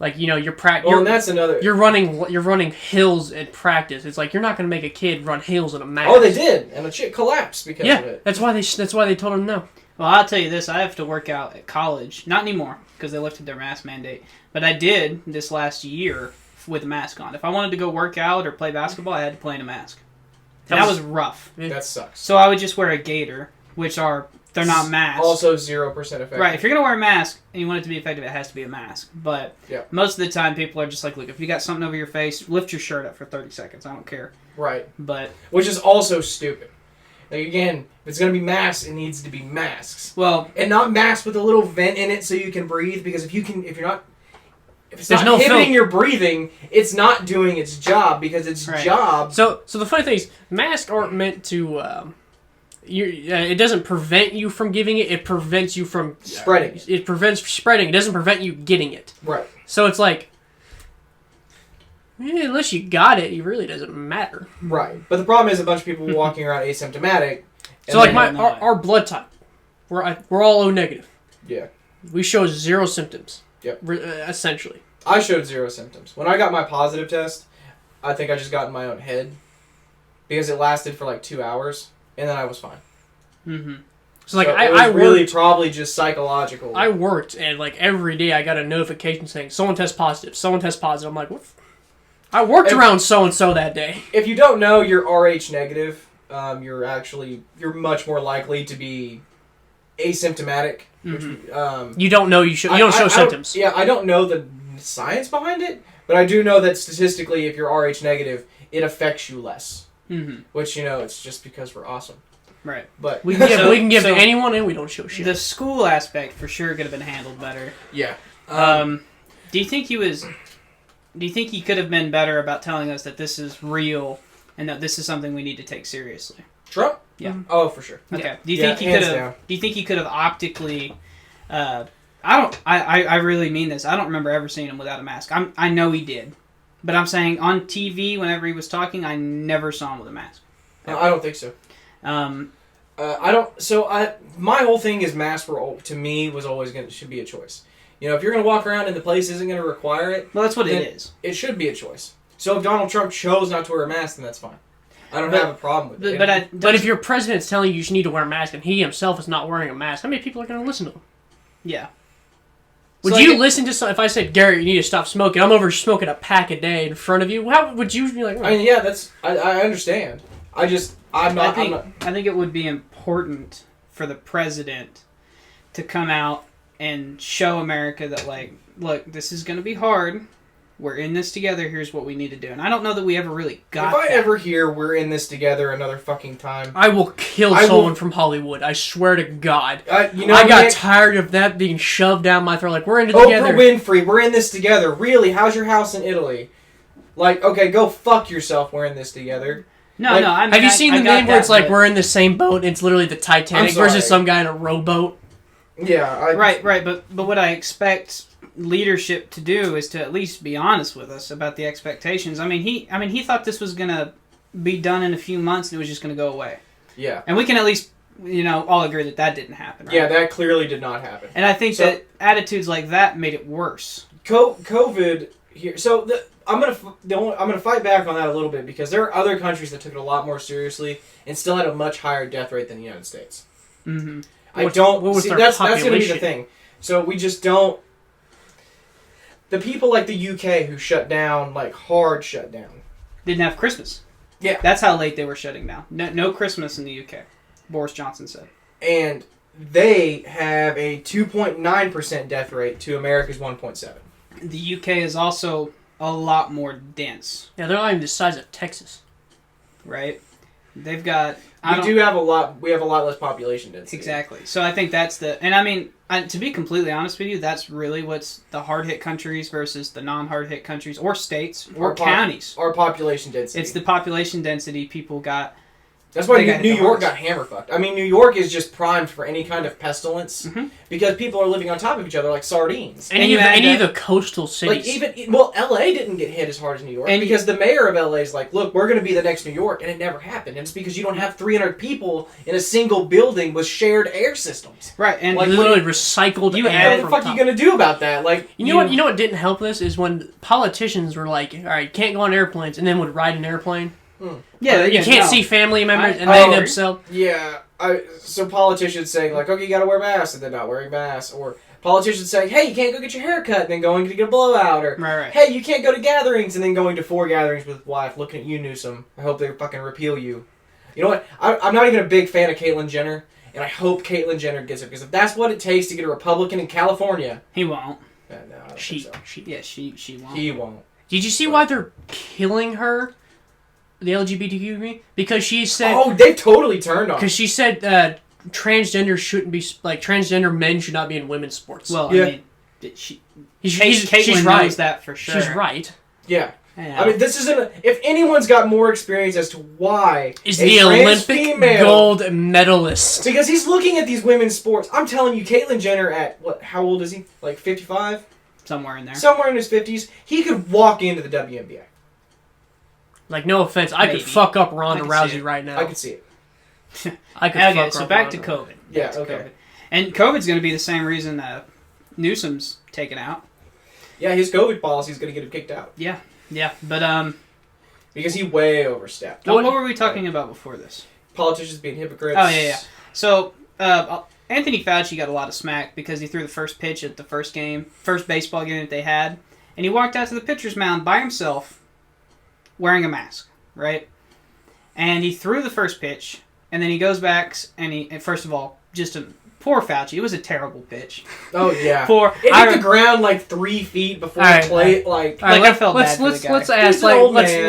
Like, you're and that's another. You're running hills in practice. It's like you're not going to make a kid run hills in a mask. Oh, they did, and a chick collapsed because of it. That's why they told him no. Well, I'll tell you this: I have to work out at college. Not anymore because they lifted their mask mandate. But I did this last year with a mask on. If I wanted to go work out or play basketball, I had to play in a mask. And that was rough. That sucks. So I would just wear a gaiter, they're not masks. Also 0% effective. Right. If you're going to wear a mask and you want it to be effective, it has to be a mask. But most of the time, people are just like, look, if you got something over your face, lift your shirt up for 30 seconds. I don't care. Right. But which is also stupid. Like, again, if it's going to be masks, it needs to be masks. Well, and not masks with a little vent in it so you can breathe, because if it's not inhibiting your breathing, it's not doing its job, because its job... So the funny thing is, masks aren't meant to... it doesn't prevent you from giving it. It prevents you from spreading. It prevents spreading. It doesn't prevent you getting it. Right. So it's like, unless you got it, it really doesn't matter. Right. But the problem is a bunch of people walking around asymptomatic. So like our blood type, we're all O negative. Yeah. We show 0 symptoms. Yep. Essentially. I showed 0 symptoms. When I got my positive test, I think I just got in my own head because it lasted for like 2 hours. And then I was fine. Mm-hmm. So like it was really probably just psychological. I worked, and like every day I got a notification saying someone test positive. Someone test positive. I'm like, what? I worked around so and so that day. If you don't know you're Rh negative, you're much more likely to be asymptomatic. Mm-hmm. You don't know you don't show symptoms. I don't know the science behind it, but I do know that statistically, if you're Rh negative, it affects you less. Mm-hmm. Which, it's just because we're awesome. Right. But we can give to anyone, and we don't show shit. The school aspect for sure could have been handled better. Yeah. Do you think he could have been better about telling us that this is real and that this is something we need to take seriously? Trump? Yeah. Oh, for sure. Okay. Yeah. Do you think he could have? Do you think he could have optically? I really mean this. I don't remember ever seeing him without a mask. I know he did. But I'm saying on TV, whenever he was talking, I never saw him with a mask. I don't think so. I don't. So my whole thing is masks to me was always should be a choice. If you're going to walk around and the place isn't going to require it, well, that's what it is. It should be a choice. So if Donald Trump chose not to wear a mask, then that's fine. I don't have a problem with it. But if your president's telling you need to wear a mask and he himself is not wearing a mask, how many people are going to listen to him? Yeah. Would you listen to if I said, Gary, you need to stop smoking? I'm over smoking a pack a day in front of you. How would you be like? I mean, yeah, I understand. I think it would be important for the president to come out and show America that, like, look, this is going to be hard. We're in this together. Here's what we need to do. And I don't know that we ever really got that. If I ever hear we're in this together another fucking time, I will kill someone from Hollywood. I swear to God. I got tired of that being shoved down my throat. Like, we're in it together. Oprah Winfrey, we're in this together. Really? How's your house in Italy? Like, okay, go fuck yourself. We're in this together. No, I mean, have you seen the meme where it's like we're in the same boat? And it's literally the Titanic versus some guy in a rowboat. Yeah. Right. But what I expect leadership to do is to at least be honest with us about the expectations. I mean, he thought this was gonna be done in a few months and it was just gonna go away. Yeah. And we can at least all agree that didn't happen. Right? Yeah, that clearly did not happen. And I think that attitudes like that made it worse. COVID here. So I'm gonna fight back on that a little bit because there are other countries that took it a lot more seriously and still had a much higher death rate than the United States. Mm-hmm. That's going to be the thing. So we just don't. the people like the UK who shut down, like hard shut down. Didn't have Christmas. Yeah. That's how late they were shutting down. No Christmas in the UK, Boris Johnson said. And they have a 2.9% death rate to America's 1.7. The UK is also a lot more dense. Yeah, they're not even the size of Texas. Right? They've got... We have a lot less population density. Exactly. So I think that's the... And I mean, to be completely honest with you, that's really what's the hard-hit countries versus the non-hard-hit countries, or states, or counties. Our population density. It's the population density people got... That's why New York got hammer fucked. I mean, New York is just primed for any kind of pestilence because people are living on top of each other like sardines. Any of the coastal cities. Like LA didn't get hit as hard as New York because the mayor of LA is like, look, we're going to be the next New York, and it never happened. And it's because you don't have 300 people in a single building with shared air systems. Right, and like literally recycled air. What the fuck are you going to do about that? Like, you know what didn't help this is when politicians were like, all right, can't go on airplanes, and then would ride an airplane. Yeah, you can't see family members, and they themselves. Yeah, so politicians saying like, okay, you got to wear masks, and they're not wearing masks, or politicians saying, hey, you can't go get your hair cut, and then going to get a blowout, or right. Hey, you can't go to gatherings, and then going to 4 gatherings with wife, looking at you, Newsom. I hope they fucking repeal you. You know what? I'm not even a big fan of Caitlyn Jenner, and I hope Caitlyn Jenner gets it, because if that's what it takes to get a Republican in California, he won't. No, I don't she won't. won't. He won't. Did you see why they're killing her? The LGBTQ community? Because she said... Oh, they totally turned on. Because she said transgender shouldn't be... Like, transgender men should not be in women's sports. Well, yeah. I mean... She's right. knows that for sure. She's right. Yeah. I mean, this isn't... If anyone's got more experience as to why... Is the Olympic gold medalist. Because he's looking at these women's sports. I'm telling you, Caitlyn Jenner at... How old is he? Like 55? Somewhere in there. Somewhere in his 50s. He could walk into the WNBA. Like, no offense, I could fuck up Ronda Rousey right now. I could see it. I could okay, so back to COVID. Yeah, okay. COVID. And COVID's going to be the same reason Newsom's taken out. Yeah, his COVID policy is going to get him kicked out. Yeah, but because he way overstepped. What were we talking about before this? Politicians being hypocrites. Oh, yeah. So, Anthony Fauci got a lot of smack because he threw the first pitch at the first baseball game that they had, and he walked out to the pitcher's mound by himself, wearing a mask, right? And he threw the first pitch, and then he goes back, and first of all, poor Fauci. It was a terrible pitch. Oh, yeah. It hit the ground like 3 feet before the plate. I felt bad for the guy.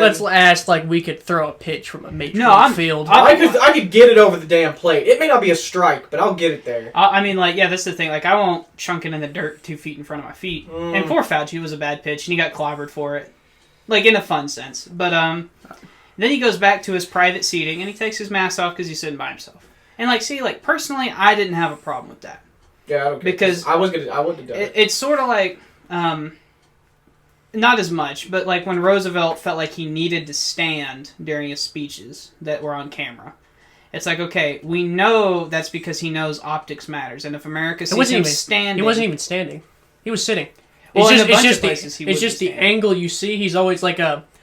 Let's ask like we could throw a pitch from a major field. I could get it over the damn plate. It may not be a strike, but I'll get it there. I mean, that's the thing. Like, I won't chunk it in the dirt 2 feet in front of my feet. And poor Fauci, it was a bad pitch, and he got clobbered for it. Like, in a fun sense. But then he goes back to his private seating, and he takes his mask off because he's sitting by himself. And, personally, I didn't have a problem with that. Yeah, I don't care. Because I wouldn't have done it. It's sort of like, not as much, but, when Roosevelt felt like he needed to stand during his speeches that were on camera. It's like, okay, we know that's because he knows optics matters, and if America sees him standing... He wasn't even standing. He was sitting. Well, it's just the angle you see. He's always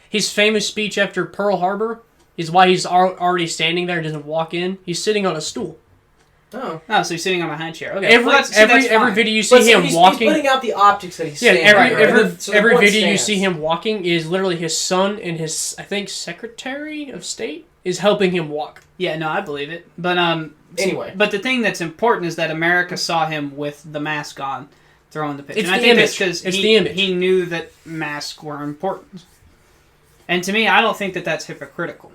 his famous speech after Pearl Harbor is why he's already standing there and doesn't walk in. He's sitting on a stool. Oh, so he's sitting on a high chair. Okay, every video you see him walking. He's putting out the optics that he's standing. Every video stands. you see him walking is literally his son and his, I think, Secretary of State is helping him walk. Yeah, no, I believe it. But anyway, but the thing that's important is that America saw him with the mask on, throwing the pitch. It's and I think that's because he knew that masks were important. And to me, I don't think that that's hypocritical.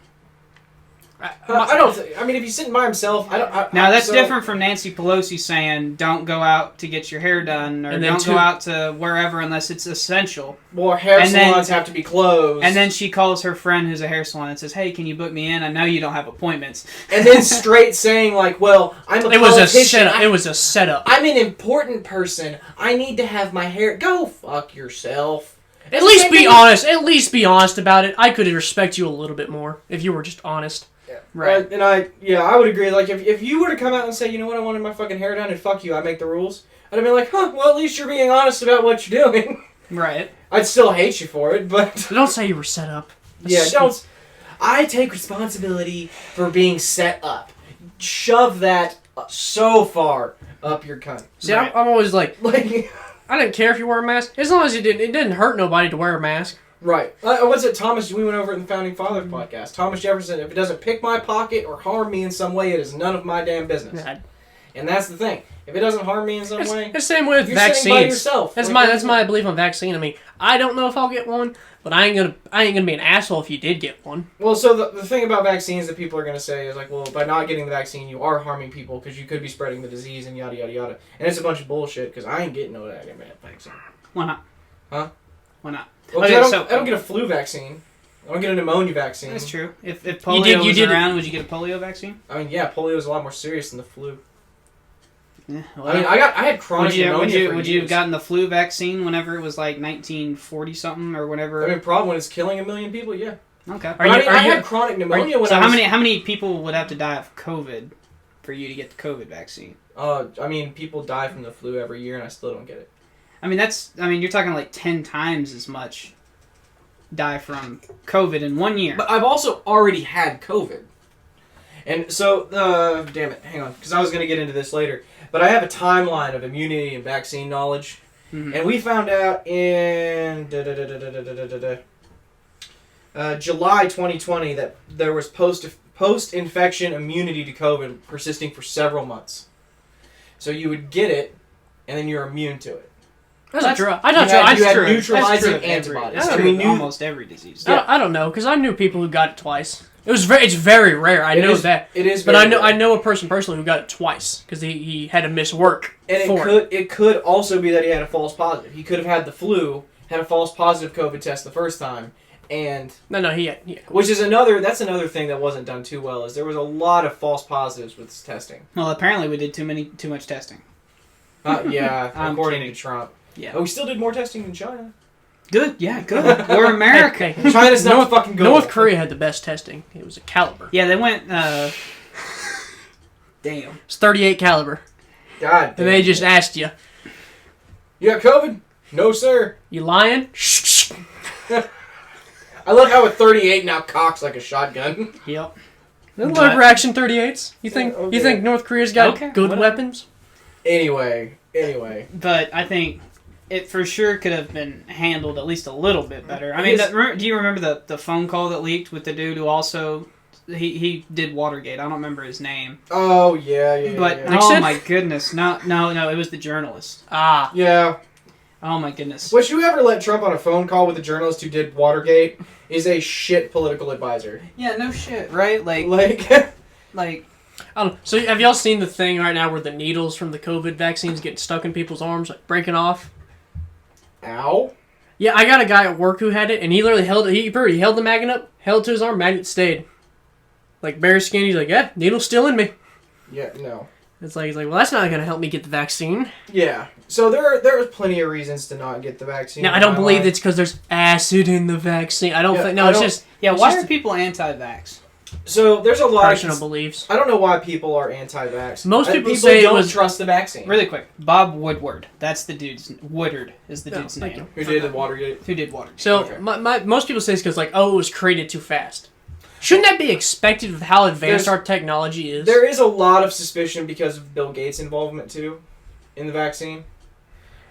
I mean, if he's sitting by himself, that's different from Nancy Pelosi saying, don't go out to get your hair done, or don't go out to wherever unless it's essential. Well, hair salons have to be closed. And then she calls her friend who's a hair salon and says, hey, can you book me in? I know you don't have appointments. And then straight saying, well, I'm a politician. It was a setup. I'm an important person. I need to have my hair... Go fuck yourself. At least be honest. At least be honest about it. I could respect you a little bit more if you were just honest. Yeah. Right. I would agree. Like, if you were to come out and say, you know what, I wanted my fucking hair done, and fuck you, I make the rules, I'd have been like, well, at least you're being honest about what you're doing. Right. I'd still hate you for it, but... Don't say you were set up. Don't... I take responsibility for being set up. Shove that so far up your cunt. See, right. I'm always like... I didn't care if you wore a mask as long as it didn't hurt nobody to wear a mask. Right. What's it, Thomas? We went over it in the Founding Fathers podcast. Thomas Jefferson, if it doesn't pick my pocket or harm me in some way, it is none of my damn business. Yeah. And that's the thing. If it doesn't harm me in some way, it's the same way with you're vaccines. sitting by yourself. That's my belief on vaccine. I mean, I don't know if I'll get one, but I ain't gonna be an asshole if you did get one. Well, so the thing about vaccines that people are going to say is like, well, by not getting the vaccine, you are harming people because you could be spreading the disease and yada yada yada. And it's a bunch of bullshit because I ain't getting no that vaccine. Why not? Huh? Why not? Well, Okay, I don't get a flu vaccine. I don't get a pneumonia vaccine. That's true. If polio was around, would you get a polio vaccine? I mean, yeah, polio is a lot more serious than the flu. Yeah, well, I mean, I had chronic pneumonia. Would you have gotten the flu vaccine whenever it was like 1940 something or whenever? I mean, probably when it's killing 1 million people, yeah. Okay. I had chronic pneumonia when so I was... how many people would have to die of COVID for you to get the COVID vaccine? I mean, people die from the flu every year, and I still don't get it. I mean, you're talking like 10 times as much die from COVID in 1 year. But I've also already had COVID. And so, damn it, hang on, because I was going to get into this later. But I have a timeline of immunity and vaccine knowledge. Mm-hmm. And we found out in July 2020 that there was post-infection immunity to COVID persisting for several months. So you would get it, and then you're immune to it. That's true. You had neutralizing antibodies. That's true. Almost every disease. Yeah. I don't know, because I knew people who got it twice. It's very rare. I know that. It is, but I know a person personally who got it twice because he had to miss work. And it could also be that he had a false positive. He could have had the flu, had a false positive COVID test the first time, and he had which is that's another thing that wasn't done too well. Is there was a lot of false positives with this testing. Well, apparently we did too much testing. Yeah, according to Trump. Yeah, we still did more testing than China. Good, yeah, good. We're America. China's not fucking good. North Korea had the best testing. It was a caliber. Yeah, they went. Damn. It's 38 caliber. God. And they just asked you. You got COVID? No, sir. You lying? I love how a 38 now cocks like a shotgun. Yep. Lever action 38s. You think North Korea's got good weapons? Anyway. But I think it for sure could have been handled at least a little bit better. I mean, do you remember the phone call that leaked with the dude who also he did Watergate? I don't remember his name. Oh yeah. But oh my goodness, no, it was the journalist. Yeah. Oh my goodness. Would you ever let Trump on a phone call with a journalist who did Watergate is a shit political advisor? Yeah, no shit, right? Like. I don't know. So have y'all seen the thing right now where the needles from the COVID vaccines getting stuck in people's arms, like breaking off? Ow. Yeah, I got a guy at work who had it, and he literally held the magnet up, held to his arm, magnet stayed. Like bare skin, he's like, yeah, needle's still in me. Yeah, no. He's like, well, that's not gonna help me get the vaccine. Yeah. So there are plenty of reasons to not get the vaccine. Now I don't believe it's because there's acid in the vaccine. I don't think. No, it's just. Yeah, why are people anti-vax? So there's a lot personal beliefs. I don't know why people are anti-vax. Most people say don't trust the vaccine. Really quick, Bob Woodward. That's the dude's. Woodard is the dude's name. Who did Watergate? Who did Watergate? So most people say it's because it was created too fast. Shouldn't that be expected with how advanced our technology is? There is a lot of suspicion because of Bill Gates' involvement too, in the vaccine.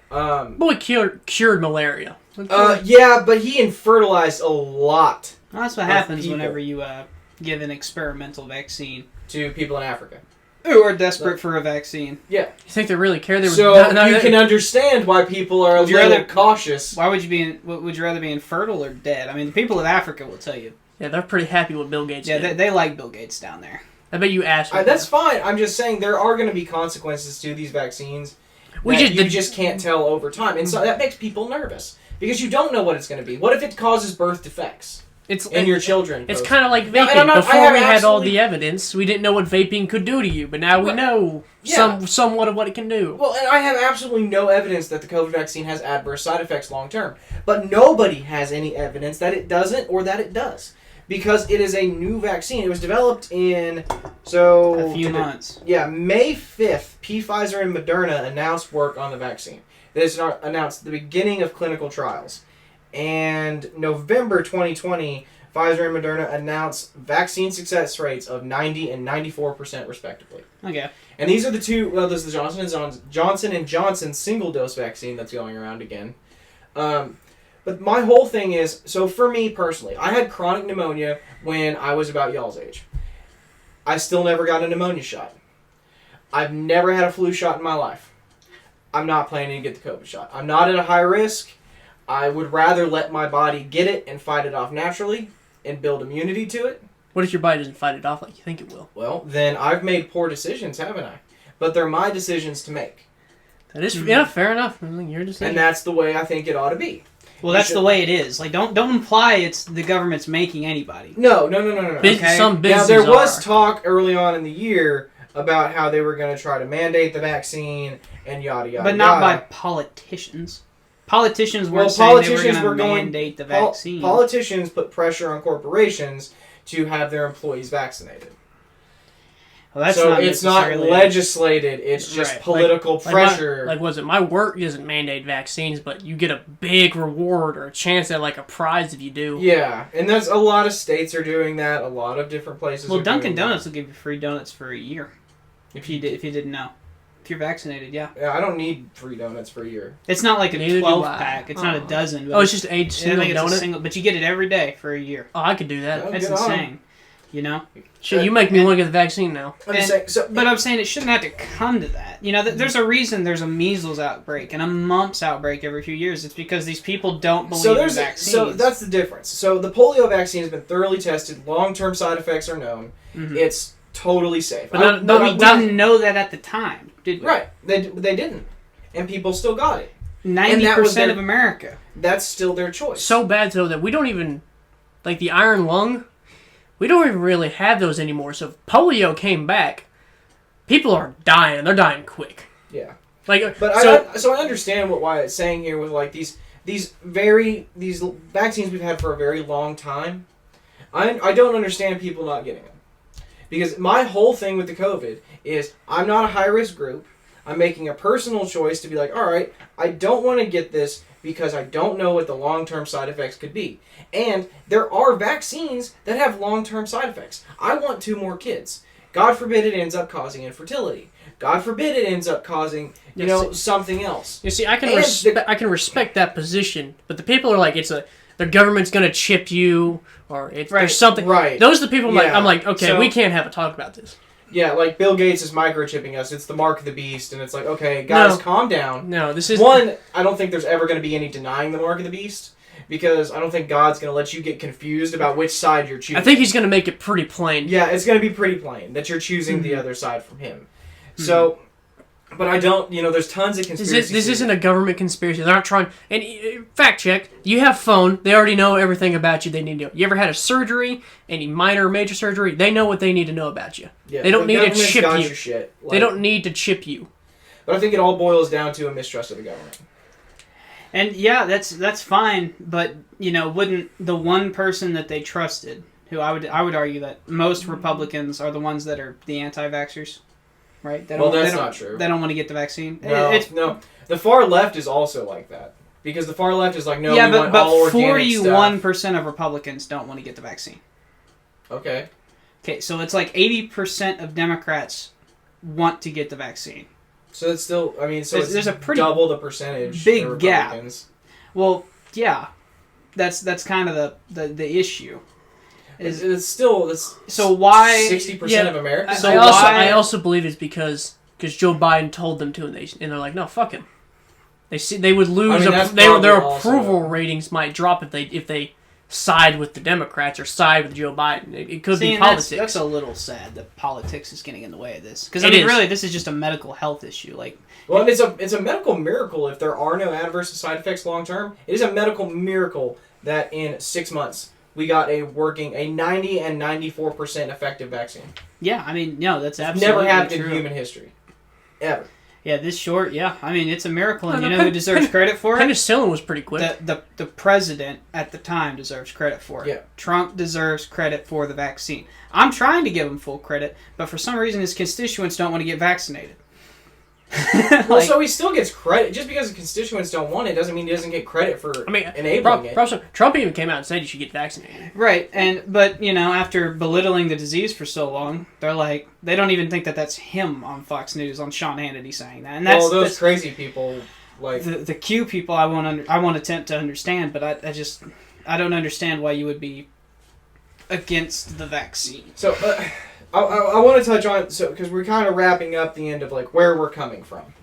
But we cured malaria. Yeah, but he infertilized a lot. Well, that's what happens whenever you give an experimental vaccine to people in Africa who are desperate for a vaccine. Yeah, you think they really care? You can understand why people are a little cautious. Why would you be? Would you rather be infertile or dead? I mean, the people of Africa will tell you. Yeah, they're pretty happy with Bill Gates. Yeah, they like Bill Gates down there. I bet you asked. That's fine. I'm just saying there are going to be consequences to these vaccines. You just can't tell over time, and so that makes people nervous because you don't know what it's going to be. What if it causes birth defects? In your children. It's kind of like vaping. Before we had all the evidence, we didn't know what vaping could do to you, but now we know somewhat of what it can do. Well, and I have absolutely no evidence that the COVID vaccine has adverse side effects long term. But nobody has any evidence that it doesn't or that it does. Because it is a new vaccine. It was developed in... a few months. Yeah, May 5th, Pfizer and Moderna announced work on the vaccine. This announced the beginning of clinical trials. And November 2020, Pfizer and Moderna announced vaccine success rates of 90 and 94% respectively. Okay. And these are the two. Well, this is the Johnson and Johnson single dose vaccine that's going around again. But my whole thing is, so for me personally, I had chronic pneumonia when I was about y'all's age. I still never got a pneumonia shot. I've never had a flu shot in my life. I'm not planning to get the COVID shot. I'm not at a high risk. I would rather let my body get it and fight it off naturally and build immunity to it. What if your body doesn't fight it off like you think it will? Well, then I've made poor decisions, haven't I? But they're my decisions to make. That is, yeah, fair enough. I mean, your decision. And that's the way I think it ought to be. Well, that's the way it is. Like, don't imply it's the government's making anybody. No. Okay? Some businesses Now, there was are. talk early on in the year about how they were going to try to mandate the vaccine and yada, yada, But not by yada. politicians. Politicians weren't saying they were going to mandate the vaccine. Politicians put pressure on corporations to have their employees vaccinated. Well, that's so not it's not necessarily legislated, it's just Right. political pressure. Like, was it my work doesn't mandate vaccines, but you get a big reward or a chance at like a prize if you do. Yeah, and there's a lot of states are doing that. A lot of different places. Well, are Dunkin' doing that. Donuts will give you free donuts for a year. If you didn't know. If you're vaccinated, yeah. Yeah, I don't need free donuts for a year. It's not like a Neither do 12-pack. I. It's not a dozen. But Oh, it's just a I single think it's a donut? single, but you get it every day for a year. Oh, I could do that. Yeah. That's Get on. insane. You know? Shit, you make me want to get the vaccine now. I'm just saying, But I'm saying it shouldn't have to come to that. You know, there's a reason there's a measles outbreak and a mumps outbreak every few years. It's because these people don't believe in vaccines. So that's the difference. So the polio vaccine has been thoroughly tested. Long-term side effects are known. Mhm. It's totally safe. But But we didn't know that at the time, did we? Right. They didn't. And people still got it. 90% of America. That's still their choice. So bad so that we don't even, like the iron lung, we don't even really have those anymore. So if polio came back, people are dying. They're dying quick. Yeah. Like, But I understand what Wyatt's saying here with like these vaccines we've had for a very long time. I don't understand people not getting them. Because my whole thing with the COVID is I'm not a high-risk group. I'm making a personal choice to be like, all right, I don't want to get this because I don't know what the long-term side effects could be. And there are vaccines that have long-term side effects. I want 2 more kids. God forbid it ends up causing infertility. God forbid it ends up causing, something else. You see, I can respect that position, but the people are like, the government's gonna chip you, or there's something. Right. Those are the people Yeah. I'm like, okay, So- we can't have a talk about this. Yeah, like Bill Gates is microchipping us. It's the mark of the beast, and it's like, okay, guys, No. calm down. No, this is One, I don't think there's ever going to be any denying the mark of the beast, because I don't think God's going to let you get confused about which side you're choosing. I think he's gonna make it pretty plain. Yeah, it's going to be pretty plain that you're choosing the other side from him. So, but I don't, there's tons of conspiracy. This isn't a government conspiracy. They're not trying. And fact check. You have phone. They already know everything about you. They need to know. You ever had a surgery? Any minor or major surgery? They know what they need to know about you. Yeah, they don't the need to government's chip got you. your shit. They don't need to chip you. But I think it all boils down to a mistrust of the government. And yeah, that's fine, but wouldn't the one person that they trusted, who I would argue that most Republicans are the ones that are the anti-vaxxers, right? Well, that's not true. They don't want to get the vaccine. No. The far left is also like that. Because the far left is like, no, yeah, we but want all organic 41% of Republicans don't want to get the vaccine. stuff. Okay. Okay, so it's like 80% of Democrats want to get the vaccine. So it's still, there's a pretty double the percentage. big for gap. Republicans. Well, yeah, that's kind of the issue. It's still So why 60% of Americans? So I also believe it's because Joe Biden told them to, and they're like, no, fuck him. They would lose. that's Their probably approval also- ratings might drop if they side with the Democrats or side with Joe Biden. It could be and politics. That's a little sad that politics is getting in the way of this. Because It is. really, this is just a medical health issue. Like, Well, it's a medical miracle if there are no adverse side effects long term. It is a medical miracle that in 6 months we got a 90 and 94% effective vaccine. yeah, I mean, no, that's It's absolutely never happened true. in human history, ever. Yeah, this short, yeah. I mean, it's a miracle, and No, you know who deserves credit for it? Penicillin was pretty quick. The president at the time deserves credit for it. Yeah. Trump deserves credit for the vaccine. I'm trying to give him full credit, but for some reason his constituents don't want to get vaccinated. Well, so he still gets credit. Just because the constituents don't want it doesn't mean he doesn't get credit for enabling it. Trump even came out and said you should get vaccinated. Right, but after belittling the disease for so long, they're like, they don't even think that that's him on Fox News, on Sean Hannity saying that. And that's those crazy people, like the Q people, I won't attempt to understand, but I don't understand why you would be against the vaccine. So, I want to touch on because we're kind of wrapping up the end of like where we're coming from,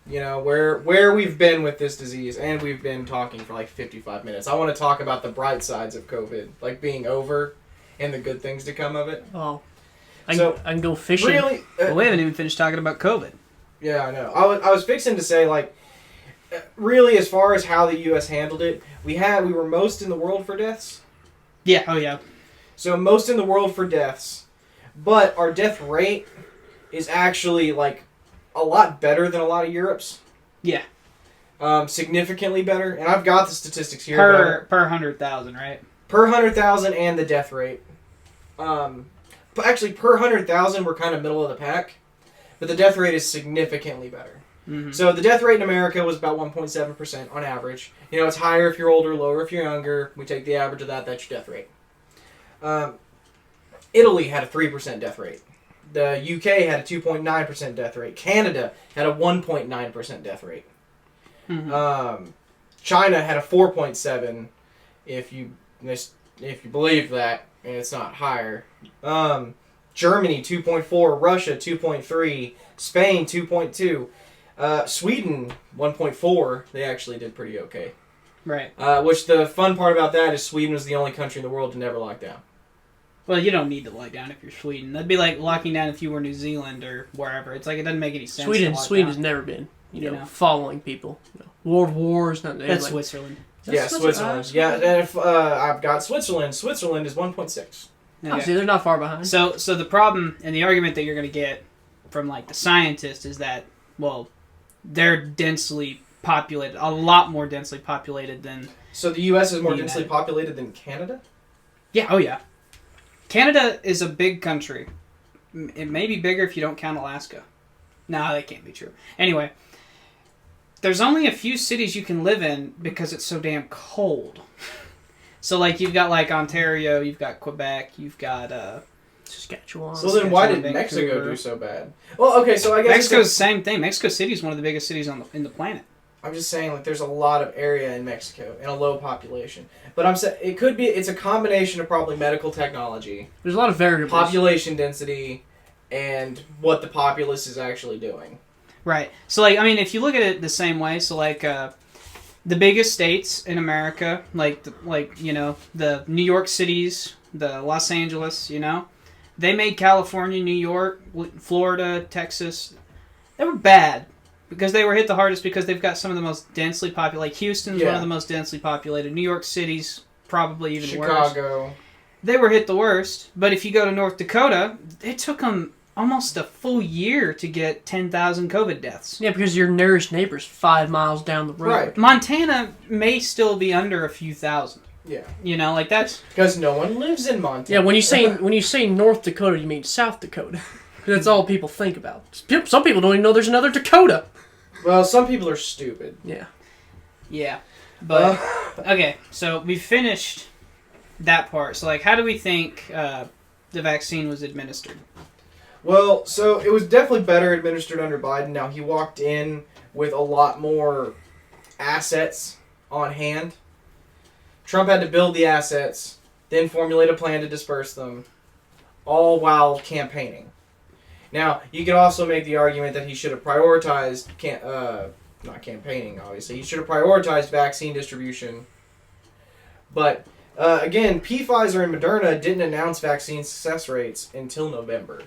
where we've been with this disease, and we've been talking for like 55 minutes. I want to talk about the bright sides of COVID, like being over, and the good things to come of it. Oh, I can go fishing. Really, well, we haven't even finished talking about COVID. Yeah, I know. I was fixing to say like, really, as far as how the U.S. handled it, we were most in the world for deaths. Yeah. Oh yeah. So most in the world for deaths. But our death rate is actually, like, a lot better than a lot of Europe's. Yeah. Significantly better. And I've got the statistics here. Per 100,000, right? Per 100,000 and the death rate. But actually, per 100,000, we're kind of middle of the pack. But the death rate is significantly better. Mm-hmm. So the death rate in America was about 1.7% on average. It's higher if you're older, lower if you're younger. We take the average of that, that's your death rate. Italy had a 3% death rate. The UK had a 2.9% death rate. Canada had a 1.9% death rate. Mm-hmm. China had a 4.7%, if you believe that, and it's not higher. Germany 2.4%, Russia 2.3%, Spain 2.2%, Sweden 1.4%. They actually did pretty okay. Right. Which the fun part about that is Sweden was the only country in the world to never lock down. Well, you don't need to lock down if you're Sweden. That'd be like locking down if you were New Zealand or wherever. It's like it doesn't make any sense. Sweden has never been, following people. World wars. That's Switzerland. Yeah, Switzerland. Yeah, and if I've got Switzerland. Switzerland is 1.6. Okay. Oh, see, they're not far behind. So the problem and the argument that you're going to get from like the scientists is that they're densely populated, a lot more densely populated than. So the U.S. is more densely populated than Canada? Yeah. Oh yeah. Canada is a big country. It may be bigger if you don't count Alaska. No, that can't be true. Anyway, there's only a few cities you can live in because it's so damn cold. So, like, you've got, like, Ontario, you've got Quebec, you've got, Saskatchewan. So then why did Mexico do so bad? Well, okay, so I guess... Mexico's the same thing. Mexico City is one of the biggest cities in the planet. I'm just saying, like, there's a lot of area in Mexico and a low population. But I'm saying it's a combination of probably medical technology. There's a lot of variables. Population density and what the populace is actually doing. Right. So, like, I mean, if you look at it the same way, so, like, the biggest states in America, the New York cities, the Los Angeles, they made California, New York, Florida, Texas. They were bad. Because they were hit the hardest because they've got some of the most densely populated... Like, Houston's one of the most densely populated. New York City's probably even worse. Chicago. They were hit the worst. But if you go to North Dakota, it took them almost a full year to get 10,000 COVID deaths. Yeah, because your nearest neighbor's 5 miles down the road. Right. Montana may still be under a few thousand. Yeah. Like that's... Because no one lives in Montana. Yeah, when you say North Dakota, you mean South Dakota. That's all people think about. Some people don't even know there's another Dakota. Well, some people are stupid. Yeah. Yeah. But, okay, so we finished that part. So, like, how do we think the vaccine was administered? Well, so it was definitely better administered under Biden. Now, he walked in with a lot more assets on hand. Trump had to build the assets, then formulate a plan to disperse them, all while campaigning. Now, you could also make the argument that he should have prioritized, not campaigning, obviously. He should have prioritized vaccine distribution. But, again, Pfizer and Moderna didn't announce vaccine success rates until November.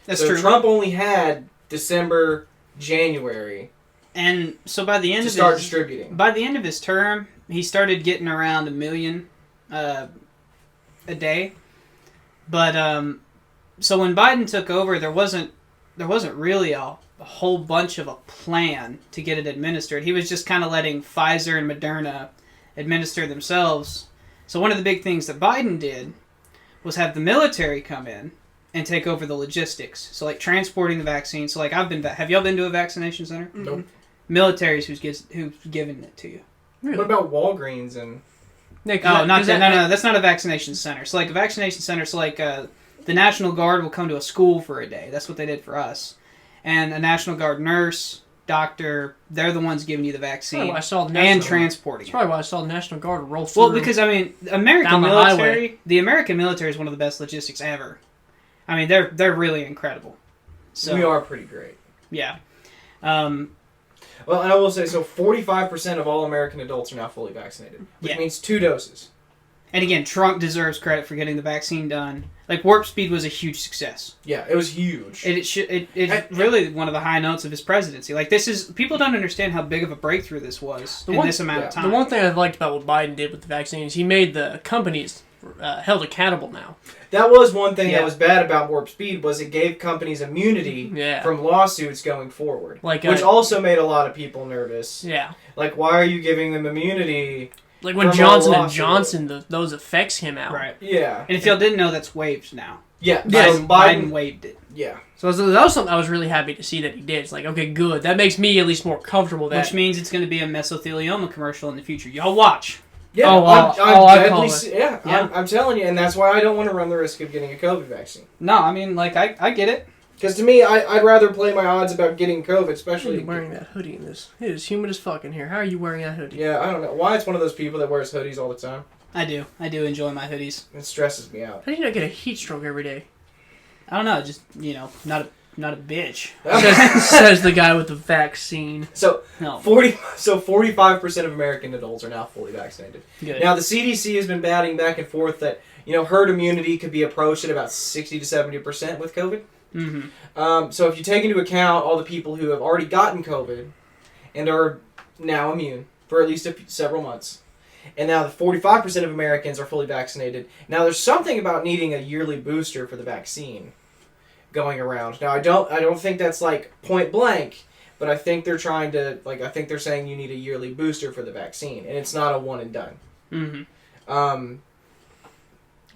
That's true. Trump only had December, January, and so by the end to of start distributing. By the end of his term, he started getting around 1 million a day. But so when Biden took over, there wasn't really a whole bunch of a plan to get it administered. He was just kind of letting Pfizer and Moderna administer themselves. So one of the big things that Biden did was have the military come in and take over the logistics. So like transporting the vaccine. So like have y'all been to a vaccination center? Nope. Military's who's given it to you. Really? What about Walgreens and? Nick, Oh, not that. No, that's not a vaccination center. So like a vaccination center. So like the National Guard will come to a school for a day. That's what they did for us. And a National Guard nurse, doctor, they're the ones giving you the vaccine and transporting That's it. probably why I saw the National Guard roll through. Well, because I mean, the American military is one of the best logistics ever. I mean, they're really incredible. So We are pretty great. yeah. Well, and I will say, so 45% of all American adults are now fully vaccinated, which means 2 doses. And again, Trump deserves credit for getting the vaccine done. Like, Warp Speed was a huge success. Yeah, it was huge. It's really one of the high notes of his presidency. Like, people don't understand how big of a breakthrough this was in this amount of time. The one thing I liked about what Biden did with the vaccine is he made the companies held accountable now. That was one thing that was bad about Warp Speed, was it gave companies immunity from lawsuits going forward. Which also made a lot of people nervous. Yeah. Like, why are you giving them immunity? Like when Johnson & Johnson, those effects came out. Right. Yeah. And if y'all didn't know, that's waived now. Yeah. So Biden waived it. Yeah. So that was something I was really happy to see that he did. It's like, okay, good. That makes me at least more comfortable. Which means it's going to be a mesothelioma commercial in the future. Y'all watch. Yeah, I'm I'm telling you, and that's why I don't want to run the risk of getting a COVID vaccine. No, I mean, like, I get it. Because to me, I'd rather play my odds about getting COVID, especially... Why are you wearing that hoodie in this? It is humid as fuck in here. How are you wearing that hoodie? Yeah, I don't know. Why it's one of those people that wears hoodies all the time. I do enjoy my hoodies. It stresses me out. How do you not get a heat stroke every day? I don't know, just, not a bitch. Says the guy with the vaccine. So, No. 45% of American adults are now fully vaccinated. Good. Now, the CDC has been batting back and forth that, herd immunity could be approached at about 60 to 70% with COVID. Mm-hmm. So if you take into account all the people who have already gotten COVID and are now immune for at least several months, and now the 45% of Americans are fully vaccinated. Now there's something about needing a yearly booster for the vaccine going around. Now I don't think that's like point blank, but I think they're trying to I think they're saying you need a yearly booster for the vaccine, and it's not a one and done. Mm-hmm.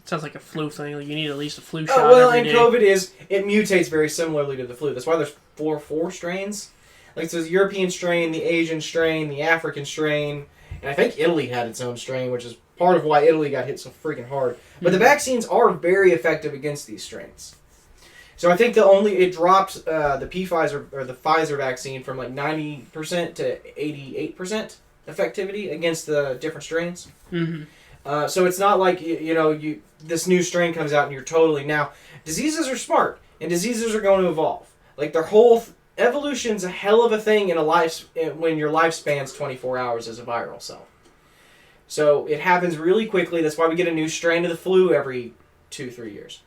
Sounds like a flu thing. Like you need at least a flu shot. Well, COVID it mutates very similarly to the flu. That's why there's four strains. Like so, the European strain, the Asian strain, the African strain, and I think Italy had its own strain, which is part of why Italy got hit so freaking hard. But the vaccines are very effective against these strains. So I think it dropped the Pfizer or the Pfizer vaccine from like 90% to 88% effectivity against the different strains. Mm-hmm. So it's not like this new strain comes out and you're totally now. Diseases are smart and diseases are going to evolve. Like their whole evolution's a hell of a thing in when your lifespan's 24 hours as a viral cell. So it happens really quickly. That's why we get a new strain of the flu every 2-3 years.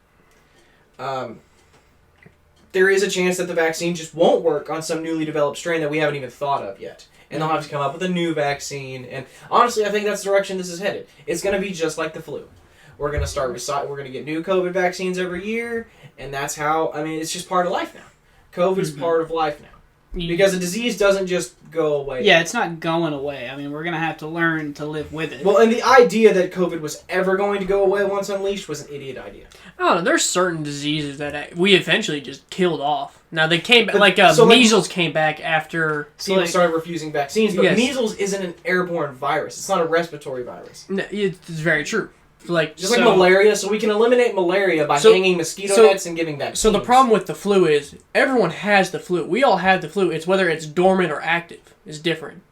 There is a chance that the vaccine just won't work on some newly developed strain that we haven't even thought of yet. And they'll have to come up with a new vaccine. And honestly, I think that's the direction this is headed. It's going to be just like the flu. We're going to we're going to get new COVID vaccines every year. And that's how, it's just part of life now. COVID's part of life now. Because the disease doesn't just go away. Yeah, it's not going away. We're going to have to learn to live with it. Well, and the idea that COVID was ever going to go away once unleashed was an idiot idea. I don't know. There's certain diseases that we eventually just killed off. Now, they came back, measles came back after... People started refusing vaccines, but measles isn't an airborne virus. It's not a respiratory virus. No, it's very true. Like malaria, so we can eliminate malaria by hanging mosquito nets and giving vaccines. So the problem with the flu is everyone has the flu. We all have the flu. It's whether it's dormant or active is different.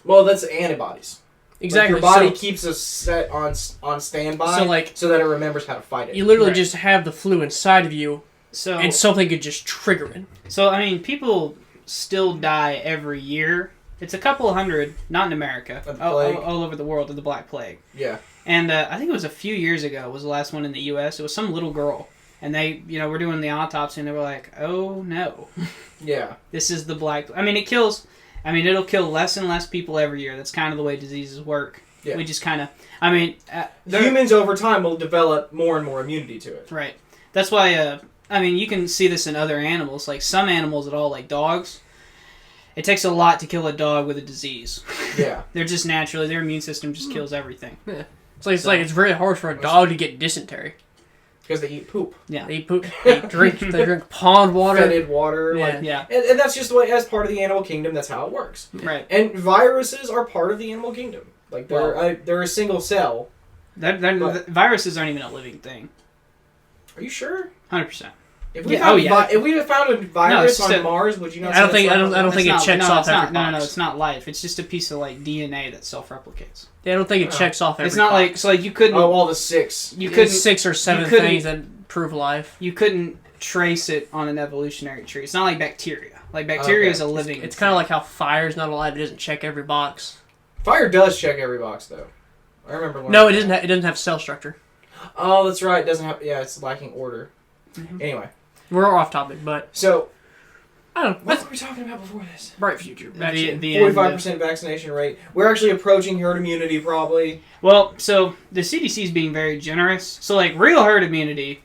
Well, that's antibodies. Exactly. Like your body keeps us set on standby so that it remembers how to fight it. You literally just have the flu inside of you, and something could just trigger it. So, people still die every year. It's a couple hundred, not in America, all over the world, of the Black Plague. Yeah. And I think it was a few years ago was the last one in the U.S. It was some little girl. And they, were doing the autopsy and they were like, oh, no. Yeah. This is the Black... it kills... it'll kill less and less people every year. That's kind of the way diseases work. Yeah. We just kind of... humans over time will develop more and more immunity to it. Right. That's why, you can see this in other animals. Like some animals at all, like dogs... It takes a lot to kill a dog with a disease. Yeah. They're just their immune system just kills everything. Yeah. It's very hard for a dog to get dysentery. Because they eat poop. Yeah. They poop. They drink pond water. Fetid water. Yeah. Like, Yeah. and that's just the way, as part of the animal kingdom, that's how it works. Right. And viruses are part of the animal kingdom. Like, they're a single cell. Viruses aren't even a living thing. Are you sure? 100%. If we Yeah, if we had found a virus on Mars, would you not? I don't say think. that's I don't think it checks off every box. No, it's not life. It's just a piece of like DNA that self-replicates. I don't think it checks off every. It's not box. like you couldn't. Oh, all the 6. You couldn't 6 or 7 things that prove life. You couldn't trace it on an evolutionary tree. It's not like bacteria. Like bacteria is a living. It's kind of like how fire's not alive. It doesn't check every box. Fire does check every box, though. I remember. No, it doesn't. It doesn't have cell structure. Oh, that's right. It doesn't have. Yeah, it's lacking order. Mm-hmm. Anyway, we're off topic, but so I don't know. What were we talking about before this? Bright future. The 45% vaccination rate. We're actually approaching herd immunity, probably. Well, so the CDC is being very generous. So, like, real herd immunity,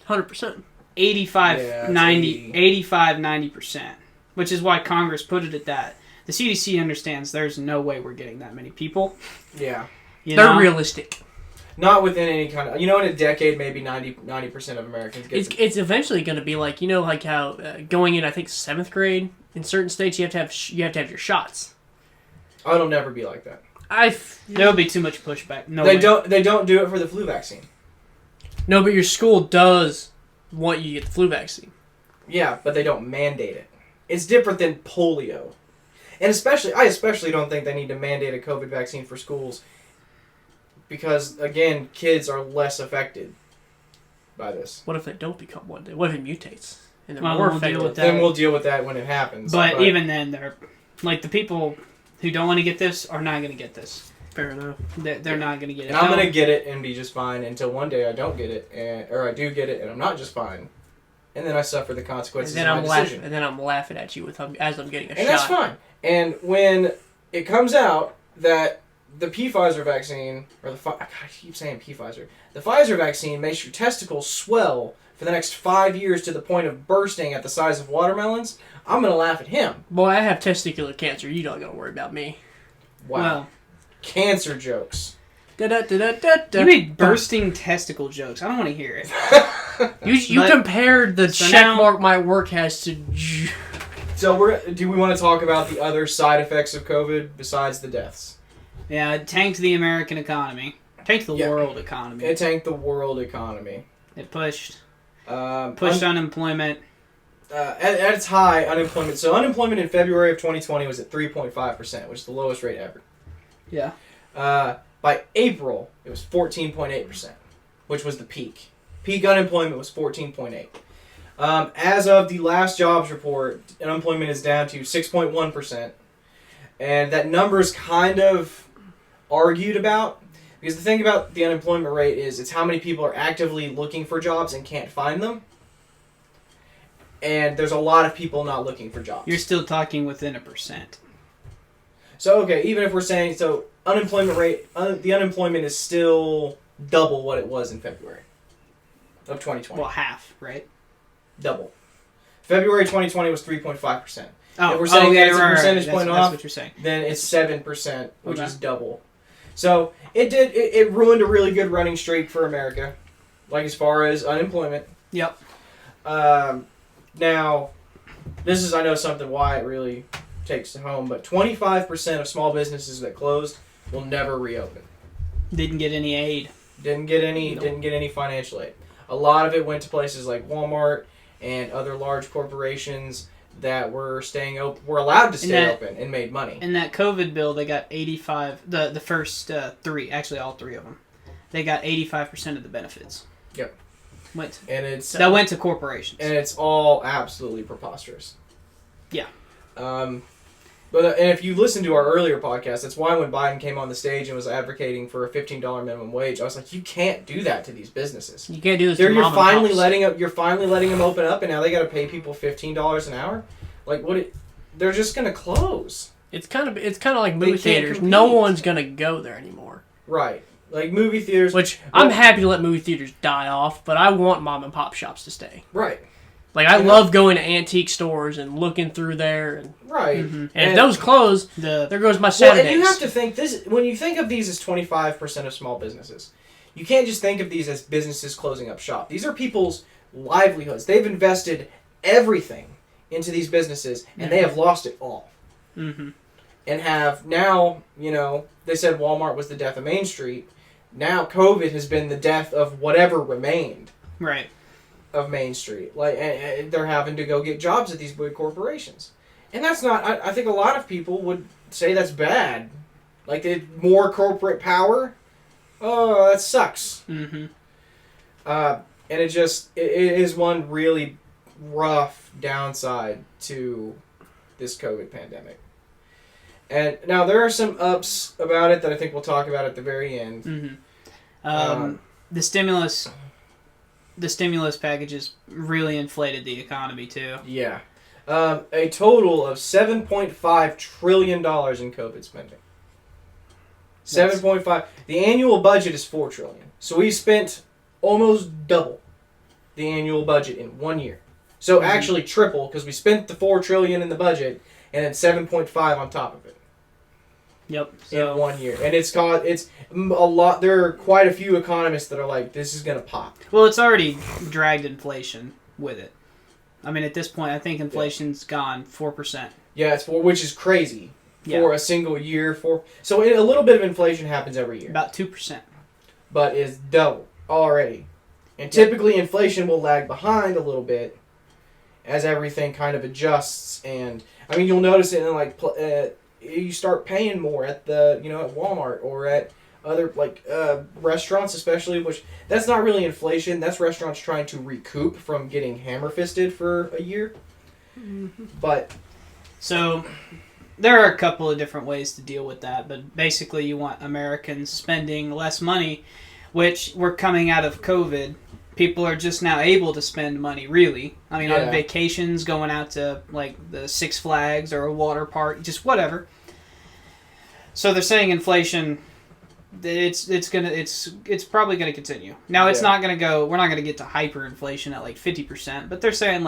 100%. 90%, which is why Congress put it at that. The CDC understands there's no way we're getting that many people. Yeah. They're realistic. Not within any kind of... in a decade, maybe 90% of Americans get... It's eventually going to be like, like how going in, I think, 7th grade, in certain states, you have to have your shots. Oh, it'll never be like that. There'll be too much pushback. No, They don't do it for the flu vaccine. No, but your school does want you to get the flu vaccine. Yeah, but they don't mandate it. It's different than polio. And I especially don't think they need to mandate a COVID vaccine for schools because, again, kids are less affected by this. What if they don't become one day? What if it mutates? And they're Well, more we'll affected? deal with that. Then we'll deal with that when it happens. But even then, they're... Like, the people who don't want to get this are not going to get this. Fair enough. They're not going to get it. And I'm going to get it and be just fine until one day I don't get it, or I do get it and I'm not just fine. And then I suffer the consequences of my decision. And then I'm laughing at you as I'm getting a shot. And that's fine. And when it comes out that the Pfizer vaccine, or I keep saying Pfizer, the Pfizer vaccine makes your testicles swell for the next 5 years to the point of bursting at the size of watermelons, I'm going to laugh at him. Boy, I have testicular cancer. You don't got to worry about me. Wow. Well, cancer jokes. You made bursting testicle jokes. I don't want to hear it. You compared the check mark my work has to... So do we want to talk about the other side effects of COVID besides the deaths? Yeah, it tanked the American economy. Tanked the world economy. It tanked the world economy. It pushed unemployment. At its high, unemployment. So unemployment in February of 2020 was at 3.5%, which is the lowest rate ever. Yeah. By April, it was 14.8%, which was the peak. Peak unemployment was 14.8%. As of the last jobs report, unemployment is down to 6.1%. And that number is kind of argued about. Because the thing about the unemployment rate is it's how many people are actively looking for jobs and can't find them. And there's a lot of people not looking for jobs. You're still talking within 1%. So, okay, even if we're saying, unemployment rate, the unemployment is still double what it was in February of 2020. Well, half, right? Double. February 2020 was 3.5%. Oh, if we're saying yeah, it's a percentage point off, that's what you're saying. Then it's 7%, which is double. So it ruined a really good running streak for America, like as far as unemployment. Yep. Now, this is, I know, something Wyatt really takes to home, but 25% of small businesses that closed will never reopen. Didn't get any aid. Didn't get any financial aid. A lot of it went to places like Walmart and other large corporations that were staying open, were allowed to stay open and made money. In that COVID bill, they got 85. The first three, actually all three of them, they got 85% of the benefits. Yep. That went to corporations. And it's all absolutely preposterous. Yeah. But if you listen to our earlier podcast, that's why when Biden came on the stage and was advocating for a $15 minimum wage, I was like, you can't do that to these businesses. You can't do this. You're finally letting them open up, and now they got to pay people $15 an hour. Like they're just gonna close. It's kind of like movie theaters. Compete. No one's gonna go there anymore. Right. Like movie theaters. Which I'm happy to let movie theaters die off, but I want mom and pop shops to stay. Right. Like, I love going to antique stores and looking through there. And, right. Mm-hmm. And if those close, there goes my Saturdays. Well, and you have to think, when you think of these as 25% of small businesses, you can't just think of these as businesses closing up shop. These are people's livelihoods. They've invested everything into these businesses, and they have lost it all. Mm-hmm. And have now, they said Walmart was the death of Main Street. Now COVID has been the death of whatever remained. Right. Of Main Street. And they're having to go get jobs at these big corporations. And that's not, I think a lot of people would say that's bad. Like, more corporate power? Oh, that sucks. Mm-hmm. And it is one really rough downside to this COVID pandemic. And now there are some ups about it that I think we'll talk about at the very end. Mm-hmm. The stimulus packages really inflated the economy too. Yeah. A total of $7.5 trillion in COVID spending. 7.5. The annual budget is $4 trillion. So we spent almost double the annual budget in 1 year. So actually triple, because we spent the $4 trillion in the budget and then 7.5 on top of it. Yep. In 1 year. And it's a lot. There are quite a few economists that are like, this is going to pop. Well, it's already dragged inflation with it. I mean, at this point, I think inflation's gone 4%. Yeah, which is crazy for a single year. So a little bit of inflation happens every year. About 2%. But it's double already. And typically inflation will lag behind a little bit as everything kind of adjusts. And, I mean, you'll notice it in, you start paying more at at Walmart or at other restaurants, especially, which that's not really inflation. That's restaurants trying to recoup from getting hammer-fisted for a year. Mm-hmm. But so there are a couple of different ways to deal with that, but basically you want Americans spending less money, which we're coming out of COVID. People are just now able to spend money, really. I mean, on vacations, going out to, the Six Flags or a water park, just whatever. So they're saying inflation, it's probably going to continue. Now, it's not going to go, we're not going to get to hyperinflation at, 50%, but they're saying,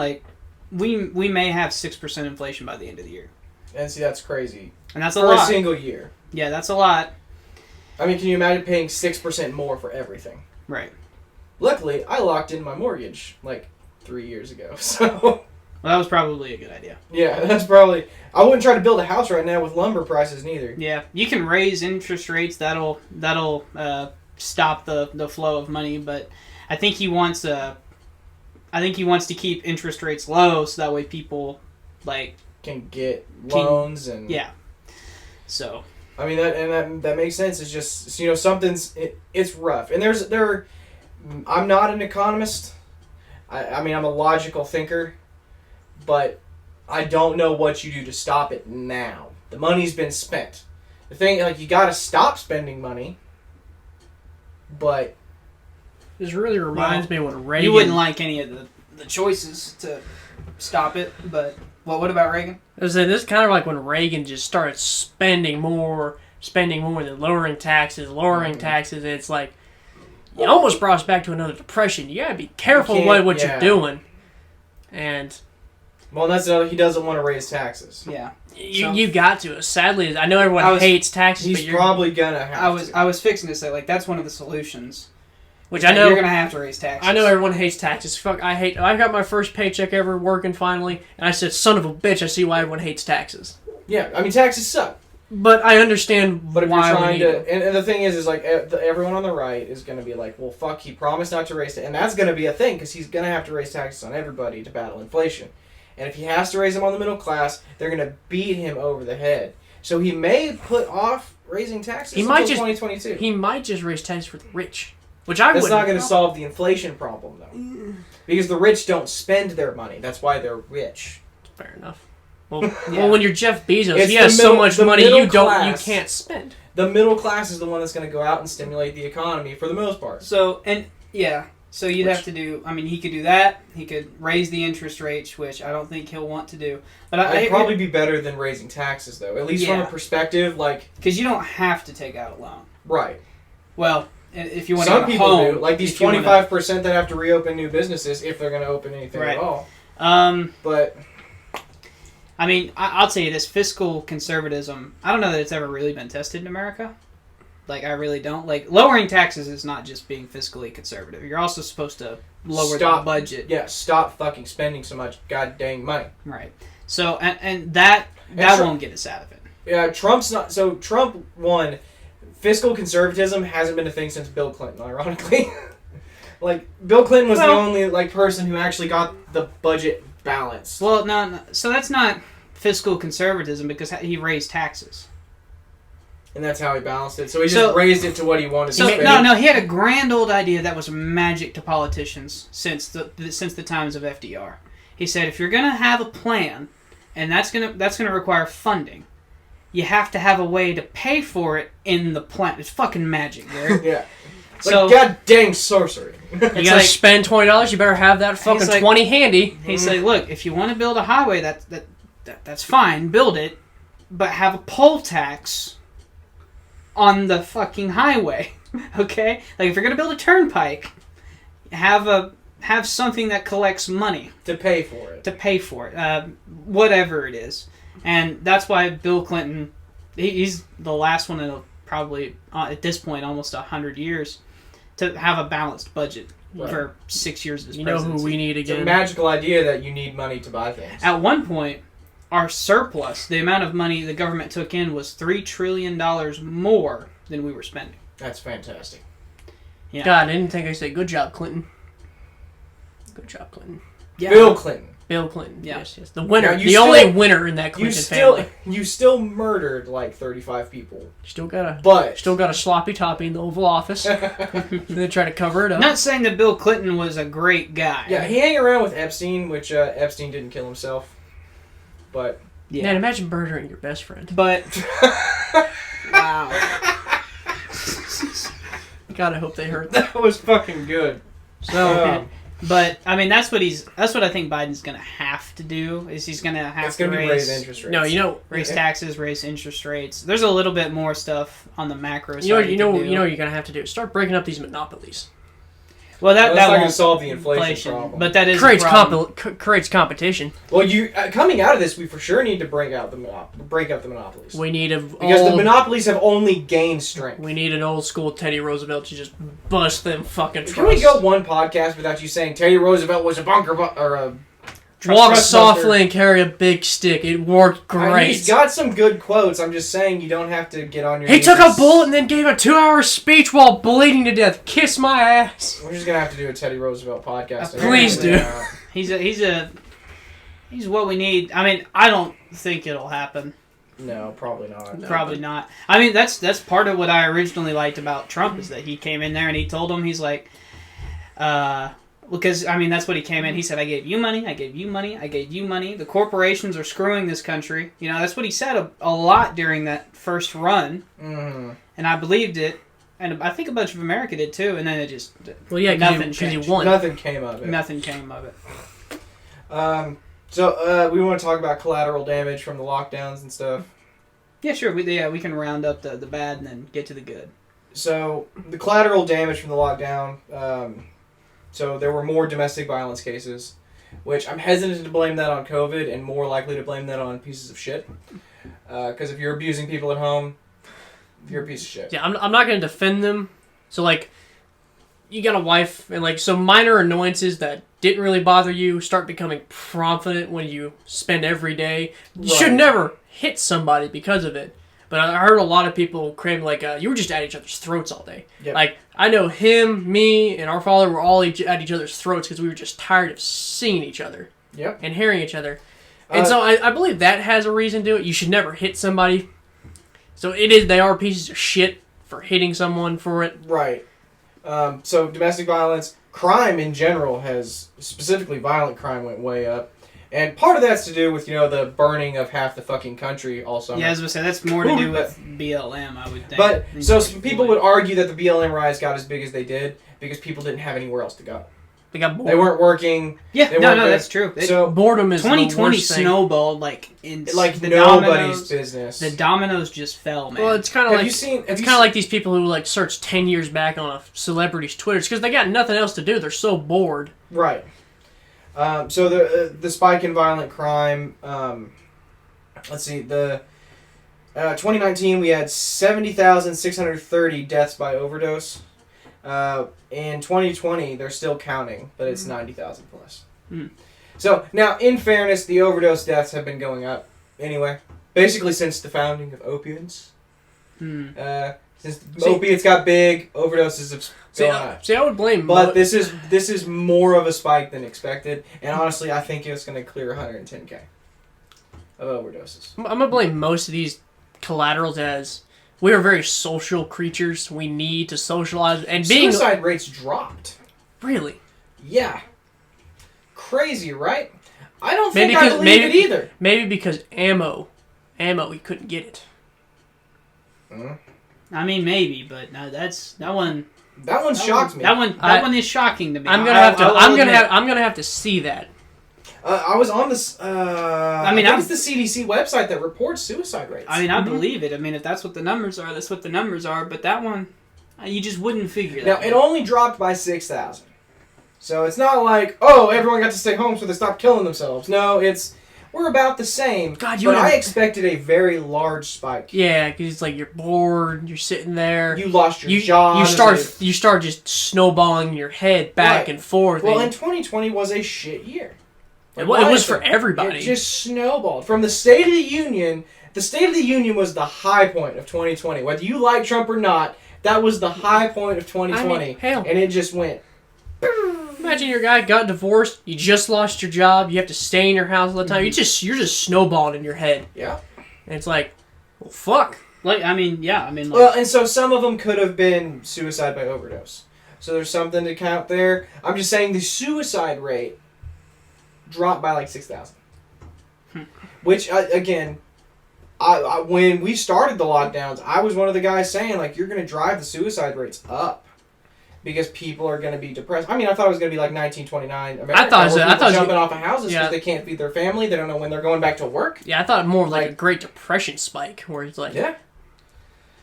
we may have 6% inflation by the end of the year. And see, that's crazy. And that's a lot. For a single year. Yeah, that's a lot. I mean, can you imagine paying 6% more for everything? Right. Luckily, I locked in my mortgage 3 years ago, so... Well, that was probably a good idea. Yeah, that's probably... I wouldn't try to build a house right now with lumber prices neither. Yeah, you can raise interest rates. That'll stop the flow of money, but I think he wants to keep interest rates low so that way people can get loans and... Yeah. So... I mean, that makes sense. It's just, it's rough. And I'm not an economist. I mean, I'm a logical thinker. But I don't know what you do to stop it now. The money's been spent. The thing, you gotta stop spending money. But... This really reminds me of when Reagan... You wouldn't like any of the choices to stop it, but... What about Reagan? I was saying, this is kind of like when Reagan just started spending more than lowering taxes. It's like, it almost brought us back to another depression. You gotta be careful what you're doing. And... Well, that's another. He doesn't want to raise taxes. Yeah, you got to. Sadly, I know everyone hates taxes. He's probably gonna have to. I was fixing to say that's one of the solutions. Which I know you're gonna have to raise taxes. I know everyone hates taxes. Fuck, I got my first paycheck ever working finally, and I said, "Son of a bitch!" I see why everyone hates taxes. Yeah, I mean taxes suck. But I understand but if why you're trying to. And the thing is everyone on the right is gonna be like, well, fuck, he promised not to raise it, and that's gonna be a thing because he's gonna have to raise taxes on everybody to battle inflation. And if he has to raise them on the middle class, they're going to beat him over the head. So he may put off raising taxes until 2022. He might just raise taxes for the rich. Which I That's not going to solve the inflation problem, though. Because the rich don't spend their money. That's why they're rich. Fair enough. Well, when you're Jeff Bezos, He has so much money you can't spend. The middle class is the one that's going to go out and stimulate the economy for the most part. So you'd have to do... I mean, he could do that. He could raise the interest rates, which I don't think he'll want to do. But it'd probably be better than raising taxes, though. At least from a perspective, Because you don't have to take out a loan. Right. Well, if you want Some to people home, do. Like these 25% that have to reopen new businesses if they're going to open anything at all. But... I mean, I'll tell you this. Fiscal conservatism, I don't know that it's ever really been tested in America. Like, I really don't. Like, lowering taxes is not just being fiscally conservative. You're also supposed to lower the budget. Yeah, stop fucking spending so much god dang money. Right. So, and that won't get us out of it. Yeah, Trump's not... So, Trump won. Fiscal conservatism hasn't been a thing since Bill Clinton, ironically. Like, Bill Clinton was the only, like, person who actually got the budget balanced. Well, no, so that's not fiscal conservatism because he raised taxes. And that's how he balanced it. So he just raised it to what he wanted to spend. No, he had a grand old idea that was magic to politicians since the times of FDR. He said, if you're going to have a plan, and that's gonna require funding, you have to have a way to pay for it in the plan. It's fucking magic, Garrett. Yeah. So, like, god dang sorcery. You gotta spend $20, you better have that fucking 20 handy. He's like, look, if you want to build a highway, that's fine, build it, but have a poll tax on the fucking highway, okay? Like, if you're gonna build a turnpike, have something that collects money to pay for it. Whatever it is, and that's why Bill Clinton, he's the last one in probably at this point almost 100 years to have a balanced budget for 6 years of his presidency. You know who we need again? It's a magical idea that you need money to buy things. At one point, our surplus, the amount of money the government took in, was $3 trillion more than we were spending. That's fantastic. Yeah. God, I didn't think I said good job, Clinton. Good job, Clinton. Yeah. Bill Clinton. Bill Clinton. Yeah. Yes. The winner. The only winner in that Clinton family. You still murdered like 35 people. Still got a sloppy toppy in the Oval Office. They try to cover it up. Not saying that Bill Clinton was a great guy. Yeah, he hung around with Epstein, which Epstein didn't kill himself. But yeah, man, imagine murdering your best friend. But wow. God, I hope they heard that. That was fucking good. So, but I mean, that's what I think Biden's going to have to do. Is he's going to have to raise interest rates. No, raise taxes, raise interest rates. There's a little bit more stuff on the macro side. You know what you're going to have to do. Start breaking up these monopolies. Well, that's not going to solve the inflation problem. But that is creates competition. Well, coming out of this, we for sure need to break up the monopolies. We need because the monopolies have only gained strength. We need an old school Teddy Roosevelt to just bust them fucking trusts. Can we go one podcast without you saying Teddy Roosevelt was a bunker or a walk softly and carry a big stick? It worked great. He's got some good quotes. I'm just saying you don't have to get on your. He took a bullet and then gave a 2-hour speech while bleeding to death. Kiss my ass. We're just gonna have to do a Teddy Roosevelt podcast. Please do. He's what we need. I mean, I don't think it'll happen. No, probably not. No, probably not. I mean, that's part of what I originally liked about Trump is that he came in there and he told him, he's like, because, I mean, that's what he came in. He said, I gave you money, I gave you money, I gave you money. The corporations are screwing this country. You know, that's what he said a lot during that first run. Mm. And I believed it. And I think a bunch of America did too. And then it just... Well, yeah, nothing changed. He won. Nothing came of it. Nothing came of it. So, we want to talk about collateral damage from the lockdowns and stuff. Yeah, sure. We can round up the bad and then get to the good. So, the collateral damage from the lockdown... So there were more domestic violence cases, which I'm hesitant to blame that on COVID and more likely to blame that on pieces of shit. Because if you're abusing people at home, you're a piece of shit. Yeah, I'm not going to defend them. So, like, you got a wife, and, like, so minor annoyances that didn't really bother you start becoming prominent when you spend every day. You should never hit somebody because of it. But I heard a lot of people claim, like, you were just at each other's throats all day. Yep. Like, I know him, me, and our father were all at each other's throats because we were just tired of seeing each other. Yep. And hearing each other. And so I believe that has a reason to it. You should never hit somebody. So they are pieces of shit for hitting someone for it. Right. So domestic violence, crime in general specifically violent crime went way up. And part of that's to do with, the burning of half the fucking country all summer. Yeah, as I was saying, that's more to do with BLM, I would think. But, so some people would argue that the BLM riots got as big as they did because people didn't have anywhere else to go. They got bored. They weren't working. Yeah, that's true. So boredom is 2020 snowballed in like the nobody's business. The dominoes just fell, man. Well, it's kind of like these people who like search 10 years back on a celebrity's Twitter because they got nothing else to do. They're so bored. Right. So the spike in violent crime. Let's see. 2019, we had 70,630 deaths by overdose. In 2020, they're still counting, but it's 90,000 plus. Mm. So, now, in fairness, the overdose deaths have been going up anyway. Basically, since the founding of opiates. Since opiates got big, overdoses have gone up. See, I would blame... But this is more of a spike than expected, and honestly, I think it's going to clear 110K of overdoses. I'm going to blame most of these collaterals as we are very social creatures. We need to socialize. And suicide rates dropped. Really? Yeah. Crazy, right? I don't think I believe it either. Maybe because ammo, we couldn't get it. I mean, maybe, but no, that one shocked me. That one is shocking to me. I'm gonna have to see that. I was on this. I think it's the CDC website that reports suicide rates. I mean, I believe it. I mean, if that's what the numbers are, that's what the numbers are. But that one, you just wouldn't figure that. Now, it only dropped by 6,000. So it's not like, oh, everyone got to stay home so they stopped killing themselves. No, we're about the same. God, but I expected a very large spike. Yeah, because it's like you're bored, you're sitting there. You lost your job. You start just snowballing your head back and forth. Well, and 2020 was a shit year. It was for everybody. It just snowballed. From the State of the Union, was the high point of 2020. Whether you like Trump or not, that was the high point of 2020. I mean, hell. And it just went... Imagine your guy got divorced, you just lost your job, you have to stay in your house all the time. Mm-hmm. You're just snowballing in your head. Yeah. And it's like, well, fuck. Like, I mean, yeah, I mean... Like, well, and so some of them could have been suicide by overdose. So there's something to count there. I'm just saying the suicide rate dropped by like 6,000. Which, again, I when we started the lockdowns, I was one of the guys saying, like, you're going to drive the suicide rates up. Because people are going to be depressed. I mean, I thought it was going to be like 1929. I thought it was jumping off of houses because they can't feed their family. They don't know when they're going back to work. Yeah, I thought more like a Great Depression spike, where it's like, yeah,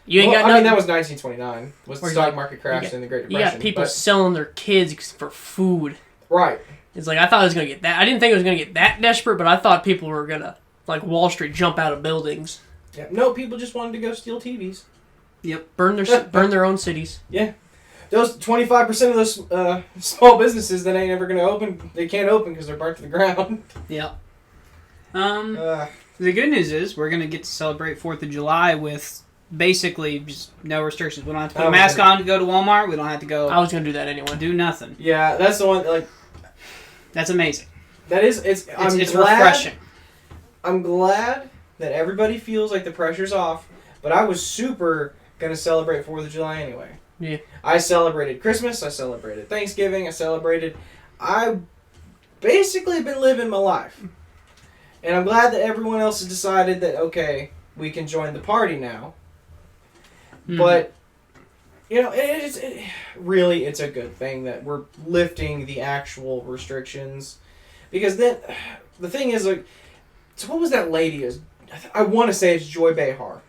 you ain't got nothing. I mean, that was 1929. Was the stock market crash in the Great Depression? You got people selling their kids for food. Right. It's like I thought it was going to get that. I didn't think it was going to get that desperate, but I thought people were going to, like Wall Street, jump out of buildings. Yeah. No, people just wanted to go steal TVs. Yep. Burn their own cities. Yeah. Those 25% of those small businesses that ain't ever going to open, they can't open because they're burnt to the ground. Yeah. The good news is we're going to get to celebrate 4th of July with basically just no restrictions. We don't have to put a mask on to go to Walmart. We don't have to go... I was going to do that anyway. Do nothing. Yeah, that's the one, like... That's amazing. That is... It's refreshing. I'm glad that everybody feels like the pressure's off, but I was super going to celebrate 4th of July anyway. Yeah. I celebrated Christmas, I celebrated Thanksgiving, I basically been living my life. And I'm glad that everyone else has decided that, okay, we can join the party now. Mm-hmm. But, you know, it's a good thing that we're lifting the actual restrictions. Because then, the thing is, like, so what was that lady? I want to say it's Joy Behar.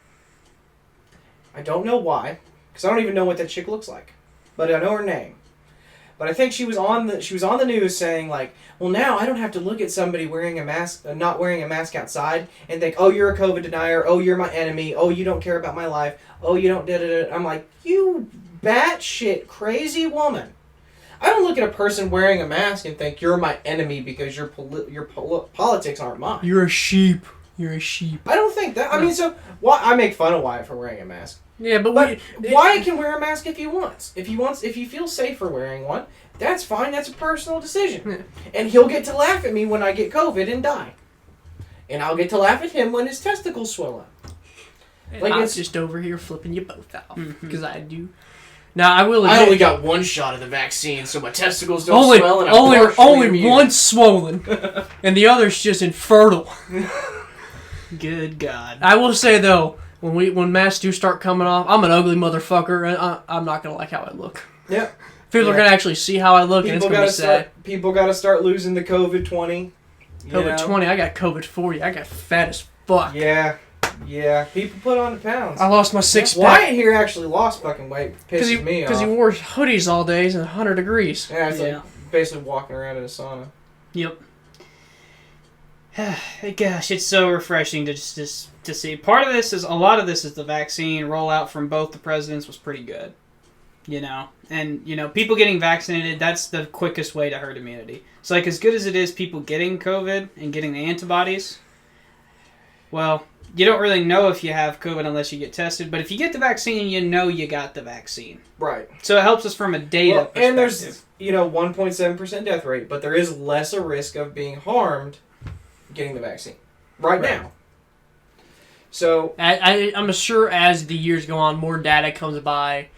I don't know why. Because I don't even know what that chick looks like, but I know her name. But I think she was on the news saying like, well, now I don't have to look at somebody wearing a mask, not wearing a mask outside, and think, oh, you're a COVID denier. Oh, you're my enemy. Oh, you don't care about my life. Oh, you don't. I'm like, you batshit crazy woman. I don't look at a person wearing a mask and think you're my enemy because your politics aren't mine. You're a sheep. You're a sheep. I don't think that. I mean, so why I make fun of Wyatt for wearing a mask. Yeah, but Wyatt can wear a mask if he wants. If he feels safer wearing one, that's fine. That's a personal decision. And he'll get to laugh at me when I get COVID and die. And I'll get to laugh at him when his testicles swell up. Like I'm just over here flipping you both off because I do. Now I will. I only got one shot of the vaccine, so my testicles don't swell. And I'm only one's swollen, and the other's just infertile. Good God! I will say though. When masks do start coming off, I'm an ugly motherfucker, and I'm not gonna like how I look. Yeah, people are gonna actually see how I look, and it's gonna be sad. People gotta start losing the COVID-20. COVID-20, I got COVID-40. I got fat as fuck. Yeah. People put on the pounds. I lost my 6 pack. Wyatt here actually lost fucking weight. Pisses me off. Because he wore hoodies all days and 100 degrees. Yeah, it's like basically walking around in a sauna. Yep. Gosh, it's so refreshing to just to see. Part of this is a lot of this is the vaccine rollout from both the presidents was pretty good, and people getting vaccinated. That's the quickest way to herd immunity. So like as good as it is, people getting COVID and getting the antibodies. Well, you don't really know if you have COVID unless you get tested. But if you get the vaccine, you got the vaccine. Right. So it helps us from a data perspective. And there's 1.7% death rate, but there is less a risk of being harmed getting the vaccine right now. So I'm sure as the years go on, more data comes by.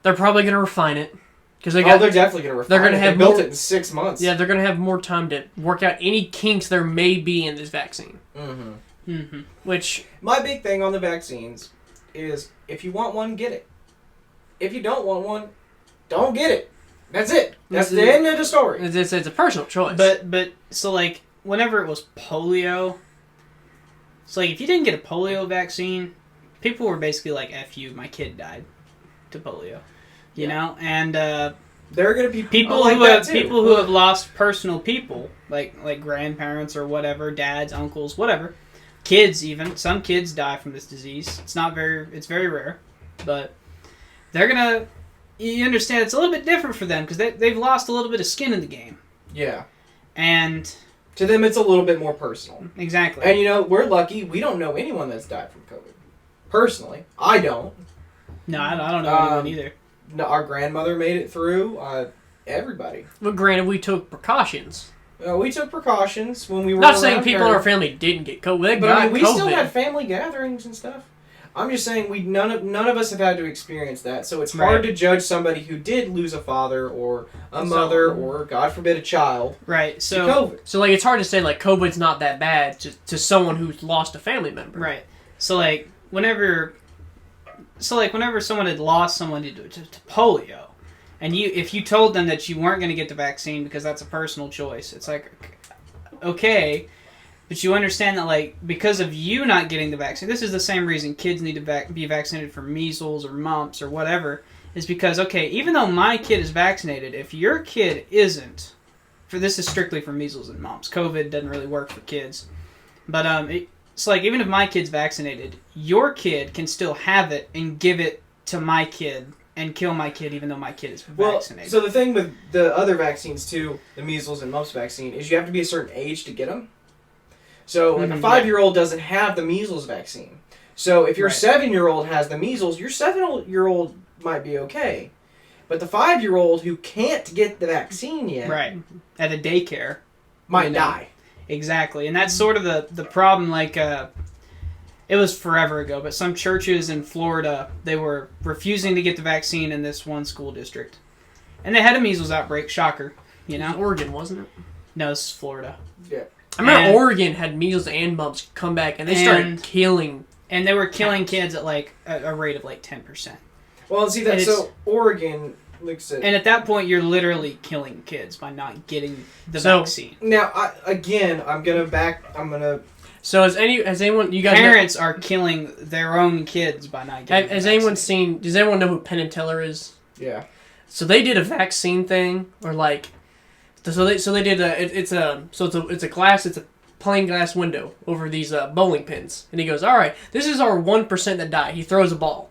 They're probably going to refine it because they're definitely going to refine. They built it in 6 months. Yeah, they're going to have more time to work out any kinks there may be in this vaccine. Mm-hmm. Mm-hmm. Which my big thing on the vaccines is if you want one, get it. If you don't want one, don't get it. That's it. That's the end of the story. It's a personal choice. But so like whenever it was polio, it's like if you didn't get a polio vaccine, people were basically like, "F you, my kid died to polio," you know. And there are going to be people who have lost personal people, like grandparents or whatever, dads, uncles, whatever, kids even. Some kids die from this disease. It's very rare, but they're gonna. You understand it's a little bit different for them because they've lost a little bit of skin in the game. Yeah, and to them it's a little bit more personal. Exactly. And we're lucky. We don't know anyone that's died from COVID. Personally, I don't. No, I don't know anyone either. No, our grandmother made it through. Everybody. But granted, we took precautions. We took precautions when we were. Not saying people in our family didn't get COVID. But we still had family gatherings and stuff. I'm just saying none of us have had to experience that, so it's hard to judge somebody who did lose a father or a mother or, God forbid, a child. Right. So to COVID. So like it's hard to say like COVID's not that bad to someone who's lost a family member. Right. So like whenever someone had lost someone to polio, and if you told them that you weren't going to get the vaccine because that's a personal choice, it's like, okay, but you understand that like because of you not getting the vaccine, this is the same reason kids need to be vaccinated for measles or mumps or whatever, is because, okay, even though my kid is vaccinated, if your kid isn't, this is strictly for measles and mumps, COVID doesn't really work for kids, but it's like, even if my kid's vaccinated, your kid can still have it and give it to my kid and kill my kid even though my kid is vaccinated. So the thing with the other vaccines too, the measles and mumps vaccine, is you have to be a certain age to get them. So like a 5-year-old doesn't have the measles vaccine. So if your 7-year-old has the measles, your 7-year-old might be okay. But the 5-year-old who can't get the vaccine yet, at a daycare, might die. Exactly, and that's sort of the problem. Like, it was forever ago, but some churches in Florida, they were refusing to get the vaccine in this one school district, and they had a measles outbreak. Shocker, It was Oregon, wasn't it? No, this is Florida. Yeah, I remember Oregon had measles and mumps come back, and they started killing. And they were killing kids at like a rate of like 10%. Well, see that. So Oregon. And at that point, you're literally killing kids by not getting the vaccine. Now, I'm gonna. So has anyone? You guys? Parents are killing their own kids by not getting. Has anyone seen? Does anyone know who Penn and Teller is? Yeah. So they did a vaccine thing, or like, so they did it's a glass, it's a plain glass window over these bowling pins, and he goes, all right, this is our 1% that died. He throws a ball.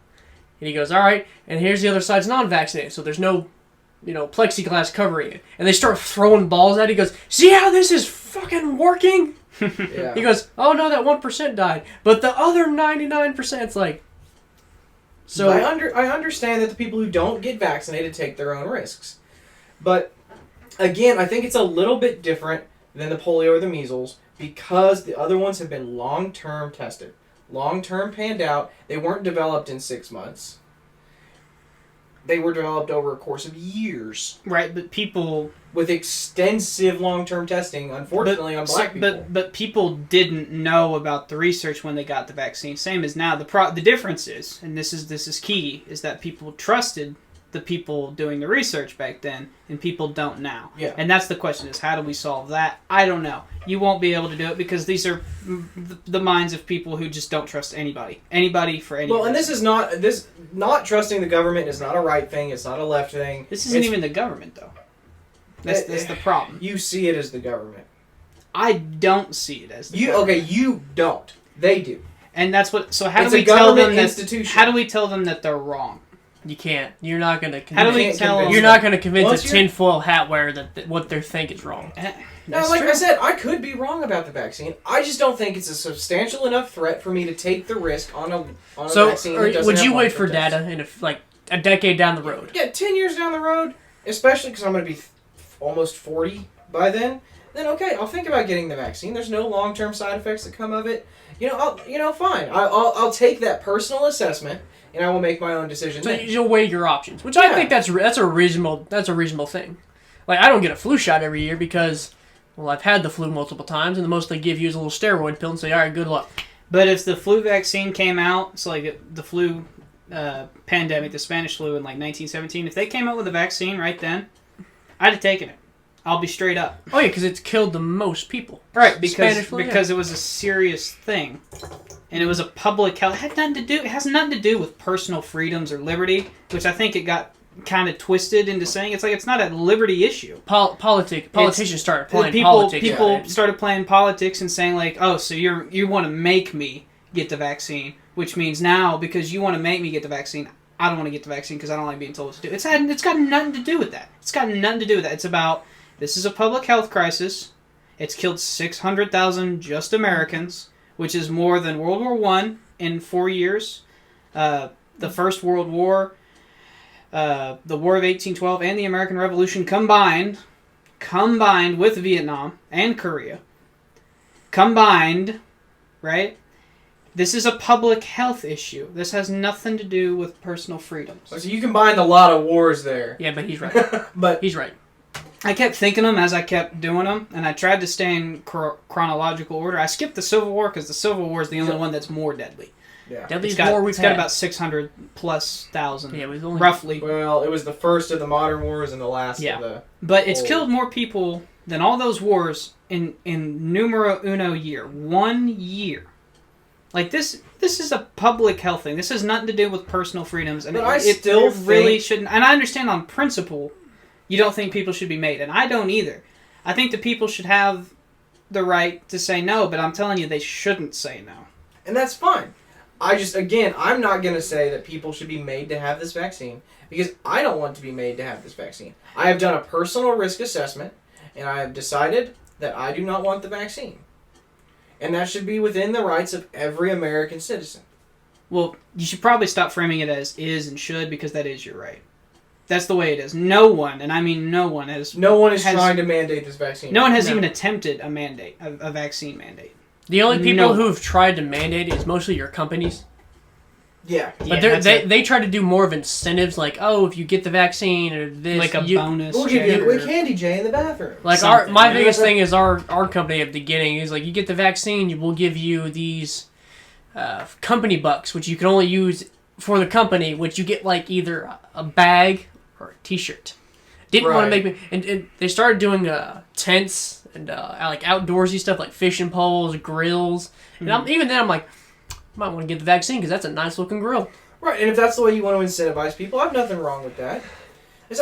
And he goes, all right, and here's the other side's non-vaccinated, so there's no, plexiglass covering it. And they start throwing balls at it. He goes, see how this is fucking working? Yeah. He goes, oh no, that 1% died. But the other 99%'s like... So I understand that the people who don't get vaccinated take their own risks. But, again, I think it's a little bit different than the polio or the measles because the other ones have been long-term tested. Long-term panned out. They weren't developed in 6 months. They were developed over a course of years. Right, but people... With extensive long-term testing, unfortunately, on black people. But people didn't know about the research when they got the vaccine. Same as now. The difference is, and this is key, is that people trusted the people doing the research back then, and people don't now. Yeah. And that's the question, is how do we solve that? I don't know. You won't be able to do it because these are the minds of people who just don't trust anybody. Anybody for anything. Well, and this not trusting the government is not a right thing. It's not a left thing. This isn't even the government, though. That's the problem. You see it as the government. I don't see it as the government. You don't. They do. And that's what. So how It's do a we tell government them that? institution. How do we tell them that they're wrong? You can't. You're not going to How do we convince. tell them? You're not going to convince Once a you're- tinfoil hat wearer that what they think is wrong. No, That's like true. I said, I could be wrong about the vaccine. I just don't think it's a substantial enough threat for me to take the risk on a So, vaccine. that doesn't would have you wait for long-term tests. data in like a decade down the road? Yeah, 10 years down the road, especially because I'm going to be almost 40 by then okay, I'll think about getting the vaccine. There's no long-term side effects that come of it. Fine. I'll take that personal assessment and I will make my own decision. So then. you'll weigh your options, which I Yeah. think that's a reasonable thing. Like I don't get a flu shot every year because, well, I've had the flu multiple times, and the most they give you is a little steroid pill and say, all right, good luck. But if the flu vaccine came out, so like the flu pandemic, the Spanish flu in like 1917, if they came out with a vaccine right then, I'd have taken it. I'll be straight up. Oh yeah, because it's killed the most people. Right, Spanish flu, because it was a serious thing, and it was a public health. It has nothing to do with personal freedoms or liberty, which I think it got kind of twisted into saying it's not a liberty issue. Politicians started playing People politics. started playing politics and saying like, oh, so you want to make me get the vaccine, which means now because you want to make me get the vaccine, I don't want to get the vaccine because I don't like being told what to do. It's got nothing to do with that. It's got nothing to do with that. It's about this is a public health crisis. It's killed 600,000 just Americans, which is more than World War I in 4 years. The First World War, the War of 1812, and the American Revolution combined with Vietnam and Korea. Combined, right? This is a public health issue. This has nothing to do with personal freedoms. So you combined a lot of wars there. Yeah, but he's right. But He's right. I kept thinking them as I kept doing them, and I tried to stay in chronological order. I skipped the Civil War because the Civil War is the only one that's more deadly. yeah. Deadliest It's got, war we've it's had. got about 600 plus thousand, Yeah, we've only roughly. Well, it was the first of the modern wars and the last Yeah. of the... But it's Oh. killed more people than all those wars in numero uno year. 1 year. Like, this is a public health thing. This has nothing to do with personal freedoms. And But I it still really think- shouldn't. And I understand on principle, you don't think people should be made. And I don't either. I think the people should have the right to say no, but I'm telling you, they shouldn't say no. And that's fine. I'm not going to say that people should be made to have this vaccine because I don't want to be made to have this vaccine. I have done a personal risk assessment and I have decided that I do not want the vaccine. And that should be within the rights of every American citizen. Well, you should probably stop framing it as is and should because that is your right. That's the way it is. No one, and I mean no one, has trying to mandate this vaccine. No one has No. even attempted a mandate, a vaccine mandate. The only people No. who've tried to mandate it is mostly your companies. Yeah. But Yeah, they try to do more of incentives, like, oh, if you get the vaccine or this, Like a bonus. We'll give you a check quick or- handy J in the bathroom. Like something, my yeah. biggest thing is our company at the beginning is like you get the vaccine, we'll give you these company bucks, which you can only use for the company, which you get like either a bag or a T-shirt. Didn't want to Right. make me, and they started doing tents and like outdoorsy stuff like fishing poles, grills, and even then I'm like, I might want to get the vaccine because that's a nice looking grill. Right, and if that's the way you want to incentivize people, I have nothing wrong with that.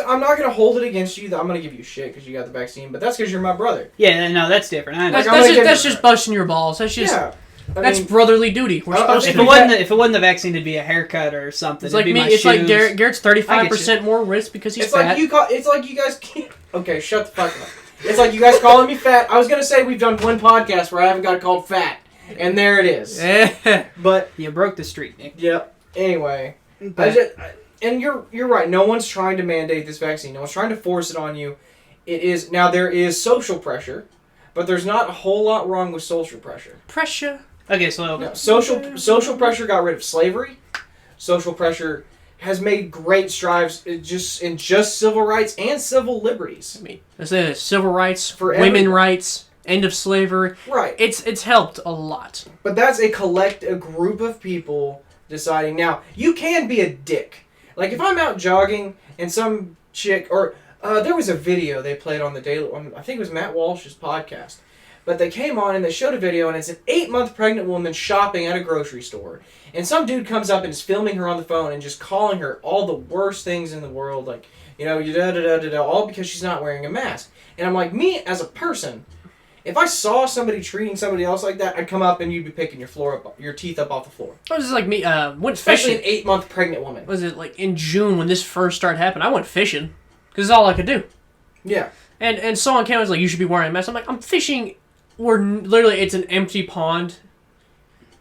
I'm not going to hold it against you that I'm going to give you shit because you got the vaccine, but that's because you're my brother. Yeah, no, that's different. I That's, understand. that's just busting your balls. That's just Yeah. that's mean, brotherly duty. We're I supposed think If to. it wasn't the vaccine, it'd be a haircut or something. It's It'd like be me. my It's like shoes. Garrett's 35% more risk because he's it's fat. like it's like you guys can't. Okay, shut the fuck up. It's like you guys calling me fat. I was gonna say we've done one podcast where I haven't got called fat, and there it is. But You broke the streak, Nick. yep. Anyway, But and you're right. No one's trying to mandate this vaccine. No one's trying to force it on you. It is now there is social pressure, but there's not a whole lot wrong with social pressure. Pressure. okay, so No, social pressure got rid of slavery. Social pressure has made great strides in just civil rights and civil liberties. I mean, let's say that civil rights, For women everyone. rights, end of slavery. Right. It's helped a lot. But that's a group of people deciding. Now, you can be a dick. Like, if I'm out jogging and some chick, or there was a video they played on I think it was Matt Walsh's podcast. But they came on and they showed a video, and it's an 8-month pregnant woman shopping at a grocery store. And some dude comes up and is filming her on the phone and just calling her all the worst things in the world, like, you know, all because she's not wearing a mask. And I'm like, me as a person, If I saw somebody treating somebody else like that, I'd come up and you'd be picking your teeth up off the floor. It was just like me. Went Especially fishing. an 8-month pregnant woman. Was it like in June when this first started happening? I went fishing because it's all I could do. Yeah. And someone came and was like, "You should be wearing a mask." I'm like, "I'm fishing. Literally, it's an empty pond,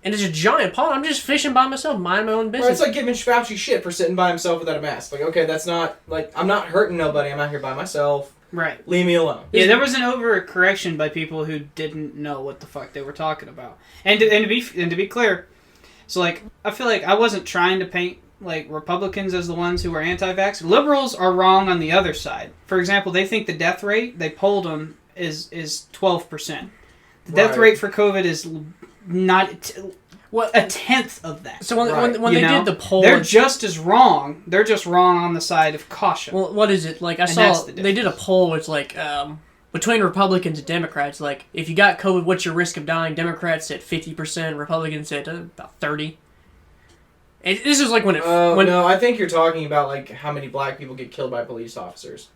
and it's a giant pond. I'm just fishing by myself, mind my own business." Well, it's like giving Fauci shit for sitting by himself without a mask. Like, okay, that's not like I'm not hurting nobody. I'm out here by myself. Right. Leave me alone. Yeah, there was an overcorrection by people who didn't know what the fuck they were talking about. And to be clear, so like I feel like I wasn't trying to paint like Republicans as the ones who were anti-vax. Liberals are wrong on the other side. For example, they think the death rate they polled them is 12%. The death rate for COVID is not a tenth of that. So when they did the poll, they're just as wrong. They're just wrong on the side of caution. Well, what is it like? I saw they did a poll. It's like between Republicans and Democrats. Like, if you got COVID, what's your risk of dying? Democrats said 50%. Republicans said about 30%. This is like when no, I think you're talking about like how many black people get killed by police officers.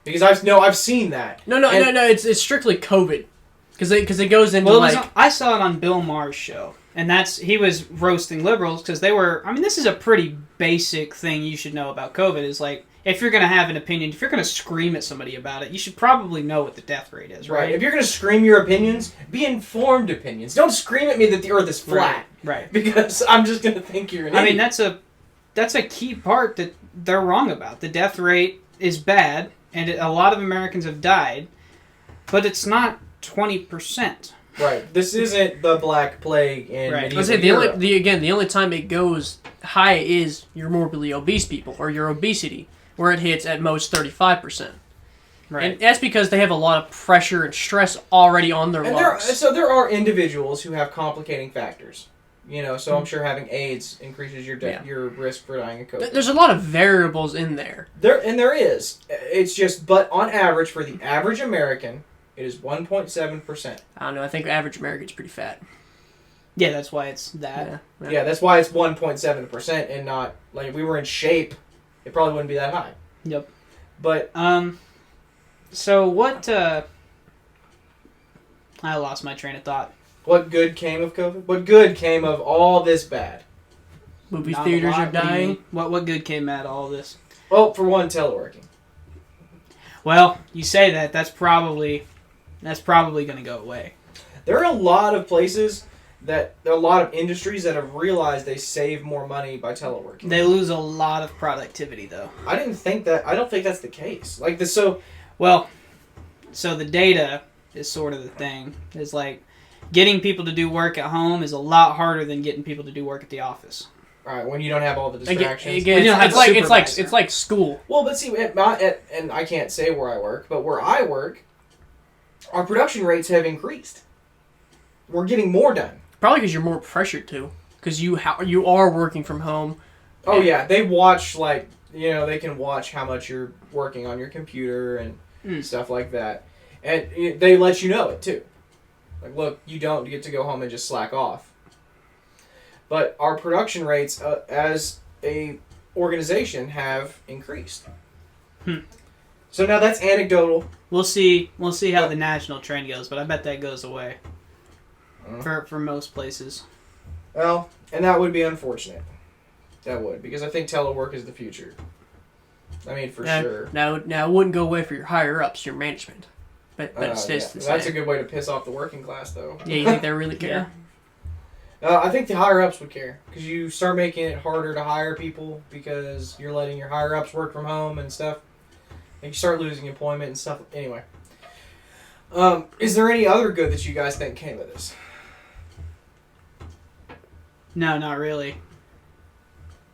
Because I've seen that. No. It's strictly COVID. Because it goes into I saw it on Bill Maher's show. And he was roasting liberals because they were, I mean, this is a pretty basic thing you should know about COVID is like, if you're going to have an opinion, if you're going to scream at somebody about it, you should probably know what the death rate is, right? If you're going to scream your opinions, be informed opinions. Don't scream at me that the earth is flat. Right. Because I'm just going to think you're an idiot. I mean, that's a key part that they're wrong about. The death rate is bad, and a lot of Americans have died, but it's not 20%. Right. This isn't the Black Plague in medieval Europe. The only time it goes high is your morbidly obese people or your obesity, where it hits at most 35%. Right. And that's because they have a lot of pressure and stress already on their lungs. So there are individuals who have complicating factors. So I'm sure having AIDS increases your risk for dying of COVID. There's a lot of variables in there. There is. It's just, but on average, for the average American, it is 1.7%. I don't know. I think average American's pretty fat. Yeah, that's why it's that. Yeah, that's why it's 1.7% and not, like, if we were in shape, it probably wouldn't be that high. Yep. But, so what, I lost my train of thought. What good came of COVID? What good came of all this bad? Movie theaters are dying. What good came out of all this? Well, for one, teleworking. Well, you say that. That's probably going to go away. There are a lot of places there are a lot of industries that have realized they save more money by teleworking. They lose a lot of productivity, though. I don't think that's the case. So the data is sort of the thing. It's like getting people to do work at home is a lot harder than getting people to do work at the office. All right, when you don't have all the distractions. Again, it's like school. Well, but see, and I can't say where I work, but where I work, our production rates have increased. We're getting more done. Probably because you're more pressured to, because you are working from home. Oh yeah, they watch they can watch how much you're working on your computer and stuff like that, and they let you know it too. Like, look, you don't get to go home and just slack off. But our production rates as a organization have increased. So now that's anecdotal. We'll see how the national trend goes, but I bet that goes away for most places. Well, and that would be unfortunate. That would, because I think telework is the future. I mean, for sure. Now it wouldn't go away for your higher ups, your management, but it stays the same. That's a good way to piss off the working class, though. Yeah, you think they really care? I think the higher ups would care, because you start making it harder to hire people because you're letting your higher ups work from home and stuff. And you start losing employment and stuff. Anyway, is there any other good that you guys think came of this? No, not really.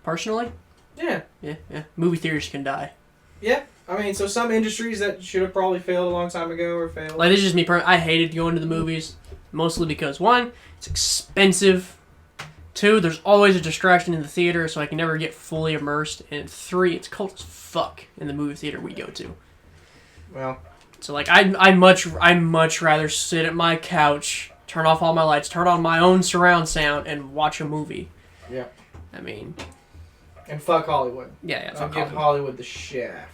Personally? Yeah. Movie theaters can die. Yeah. I mean, so some industries that should have probably failed a long time ago or failed. Like, this is just me. I hated going to the movies, mostly because, one, it's expensive. Two, there's always a distraction in the theater, so I can never get fully immersed. And three, it's cold as fuck in the movie theater we go to. Well. So, like, I'd much rather sit at my couch, turn off all my lights, turn on my own surround sound, and watch a movie. Yeah. I mean... And fuck Hollywood. Yeah, I'll give Hollywood the shaft.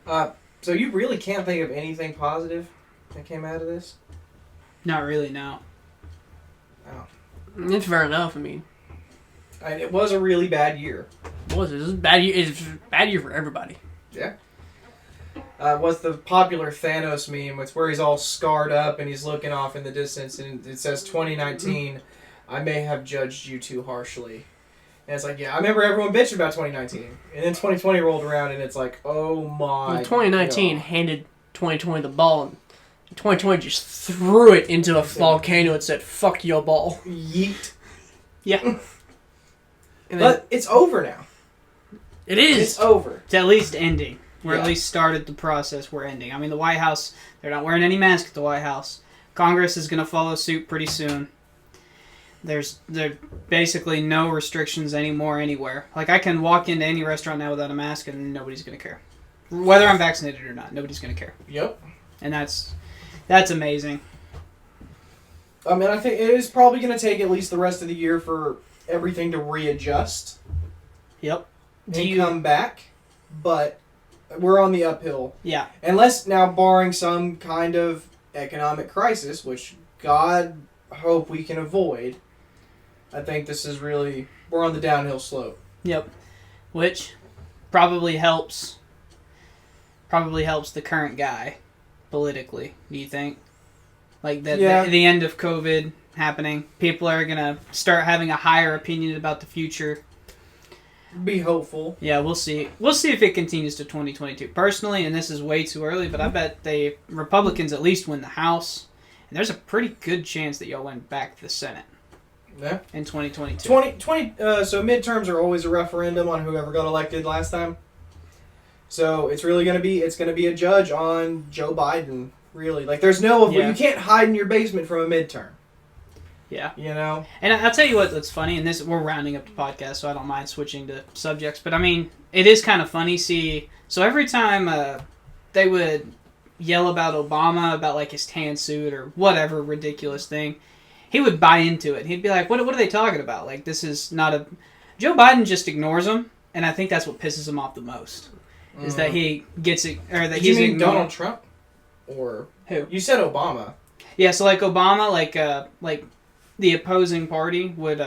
So you really can't think of anything positive? that came out of this? Not really, no. Oh. It's fair enough. I mean, It was a really bad year. what was it? This is a bad year. It's a bad year for everybody. Yeah. What's the popular Thanos meme? It's where he's all scarred up and he's looking off in the distance, and it says 2019. I may have judged you too harshly. And it's like, yeah, I remember everyone bitching about 2019, and then 2020 rolled around, and it's like, oh my. Well, 2019 handed 2020 the ball, and 2020 just threw it into a volcano and said, "Fuck your ball." Yeet. Yeah. But it's over now. It is. It's over. It's at least ending. We're Yeah. at least started the process. We're ending. I mean, the White House, they're not wearing any masks at the White House. Congress is going to follow suit pretty soon. There's basically no restrictions anymore anywhere. Like, I can walk into any restaurant now without a mask and nobody's going to care. Whether I'm vaccinated or not, nobody's going to care. Yep. And that's amazing. I mean, I think it is probably going to take at least the rest of the year for everything to readjust Yep. and come back, but we're on the uphill. Yeah. Unless, now, barring some kind of economic crisis, which God hope we can avoid, I think this is really, we're on the downhill slope. Yep. Which probably helps the current guy politically, do you think? Like the end of COVID happening, people are going to start having a higher opinion about the future. Be hopeful. Yeah, we'll see. We'll see if it continues to 2022. Personally, and this is way too early, but I bet the Republicans at least win the House. And there's a pretty good chance that y'all win back the Senate. Yeah. In 2022. So midterms are always a referendum on whoever got elected last time. So it's really going to be a judge on Joe Biden, really. Like, there's no, Yeah. you can't hide in your basement from a midterm. Yeah. You know? And I'll tell you what's funny, and we're rounding up the podcast, so I don't mind switching to subjects, but I mean, it is kind of funny, so every time they would yell about Obama, about like his tan suit or whatever ridiculous thing, he would buy into it. He'd be like, what are they talking about? Like, this is not a... Joe Biden just ignores them, and I think that's what pisses him off the most, is that he gets it, or that Did he's you mean ignoring... Donald Trump? Or... Who? You said Obama. Yeah, so like Obama, like the opposing party would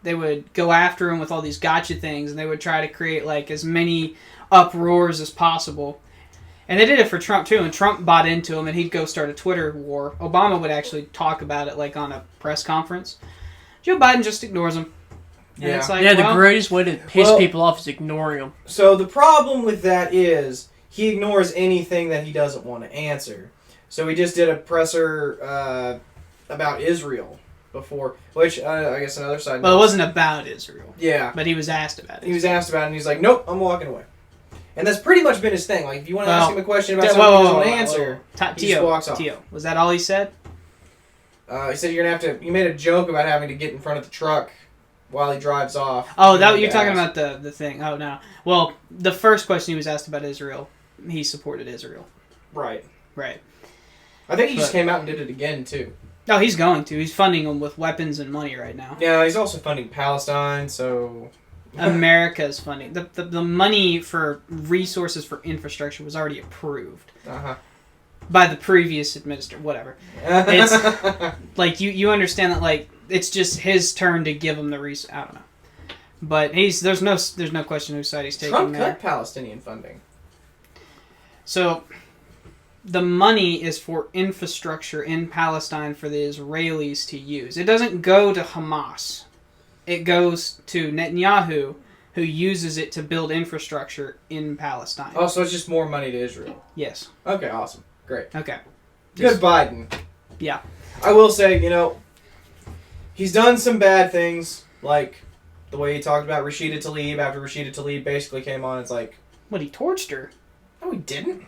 they would go after him with all these gotcha things, and they would try to create like as many uproars as possible. And they did it for Trump too, and Trump bought into him, and he'd go start a Twitter war. Obama would actually talk about it like on a press conference. Joe Biden just ignores him. And Yeah. it's like, The greatest way to piss people off is ignoring them. So the problem with that is he ignores anything that he doesn't want to answer. So he just did a presser about Israel before, which I guess another side. Well, it wasn't about Israel. Yeah. But he was asked about it. He was asked about it, and he's like, nope, I'm walking away. And that's pretty much been his thing. Like, if you want to ask him a question about something he doesn't want to answer, he just walks off. Tio, was that all he said? He said you're going to have to... He made a joke about having to get in front of the truck while he drives off. Oh, you're talking about the thing. Oh, no. Well, the first question he was asked about Israel, he supported Israel. Right. Right. I think he just came out and did it again, too. Oh, he's going to. He's funding them with weapons and money right now. Yeah, he's also funding Palestine, so... America's funding. The money for resources for infrastructure was already approved. Uh-huh. By the previous administrator, whatever. It's like you understand that like it's just his turn to give him the resource. I don't know, but there's no question whose side he's taking. Trump there. cut Palestinian funding. So the money is for infrastructure in Palestine for the Israelis to use. It doesn't go to Hamas. It goes to Netanyahu, who uses it to build infrastructure in Palestine. Oh, so it's just more money to Israel. Yes. Okay, awesome. Great. Okay. Good Biden. Yeah. I will say, he's done some bad things, like the way he talked about Rashida Tlaib after Rashida Tlaib basically came on. It's like... What, he torched her? No, he didn't.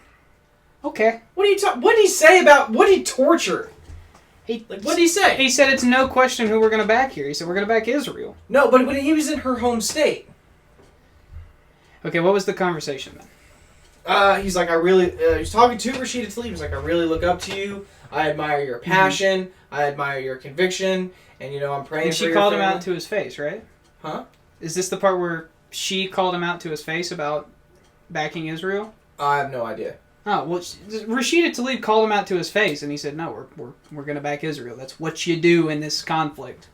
Okay. What did he say about... What did he torture? What did he say? He said it's no question who we're going to back here. He said we're going to back Israel. No, but when he was in her home state. Okay, what was the conversation then? He's like, he's talking to Rashida Tlaib. He's like, I really look up to you. I admire your passion. Mm-hmm. I admire your conviction. And, I'm praying and for your she called him family. out to his face, right? Huh? Is this the part where she called him out to his face about backing Israel? I have no idea. Oh well, Rashida Tlaib called him out to his face, and he said, "No, we're gonna back Israel. That's what you do in this conflict."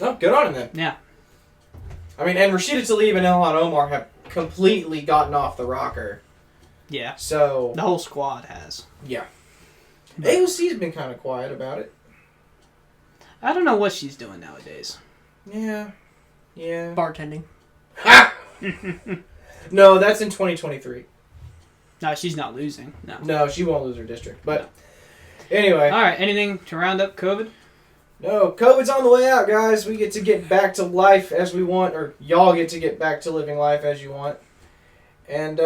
Oh, good on him then. Yeah. I mean, and Rashida Tlaib and Ilhan Omar have completely gotten off the rocker. Yeah. So The whole squad has. yeah, AOC's been kind of quiet about it. I don't know what she's doing nowadays. Yeah. Bartending. No, that's in 2023. No, she's not losing. No. No, she won't lose her district. But anyway. All right. Anything to round up COVID? No, COVID's on the way out, guys. We get to get back to life as we want, or y'all get to get back to living life as you want. And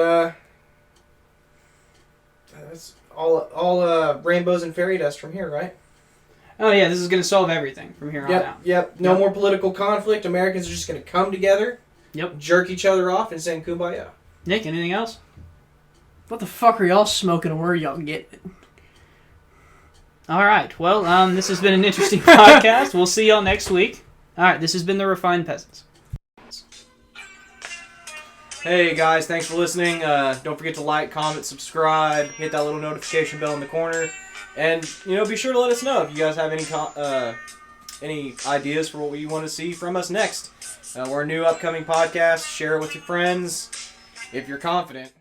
that's all rainbows and fairy dust from here, right? Oh yeah, this is gonna solve everything from here on out. Yep. No more political conflict. Americans are just gonna come together. Yep. Jerk each other off and sing kumbaya. Nick, anything else? What the fuck are y'all smoking and where y'all getting it? All right. Well, this has been an interesting podcast. We'll see y'all next week. All right. This has been the Refined Peasants. Hey guys, thanks for listening. Don't forget to like, comment, subscribe, hit that little notification bell in the corner, and be sure to let us know if you guys have any ideas for what you want to see from us next. We're a new upcoming podcast. Share it with your friends if you're confident.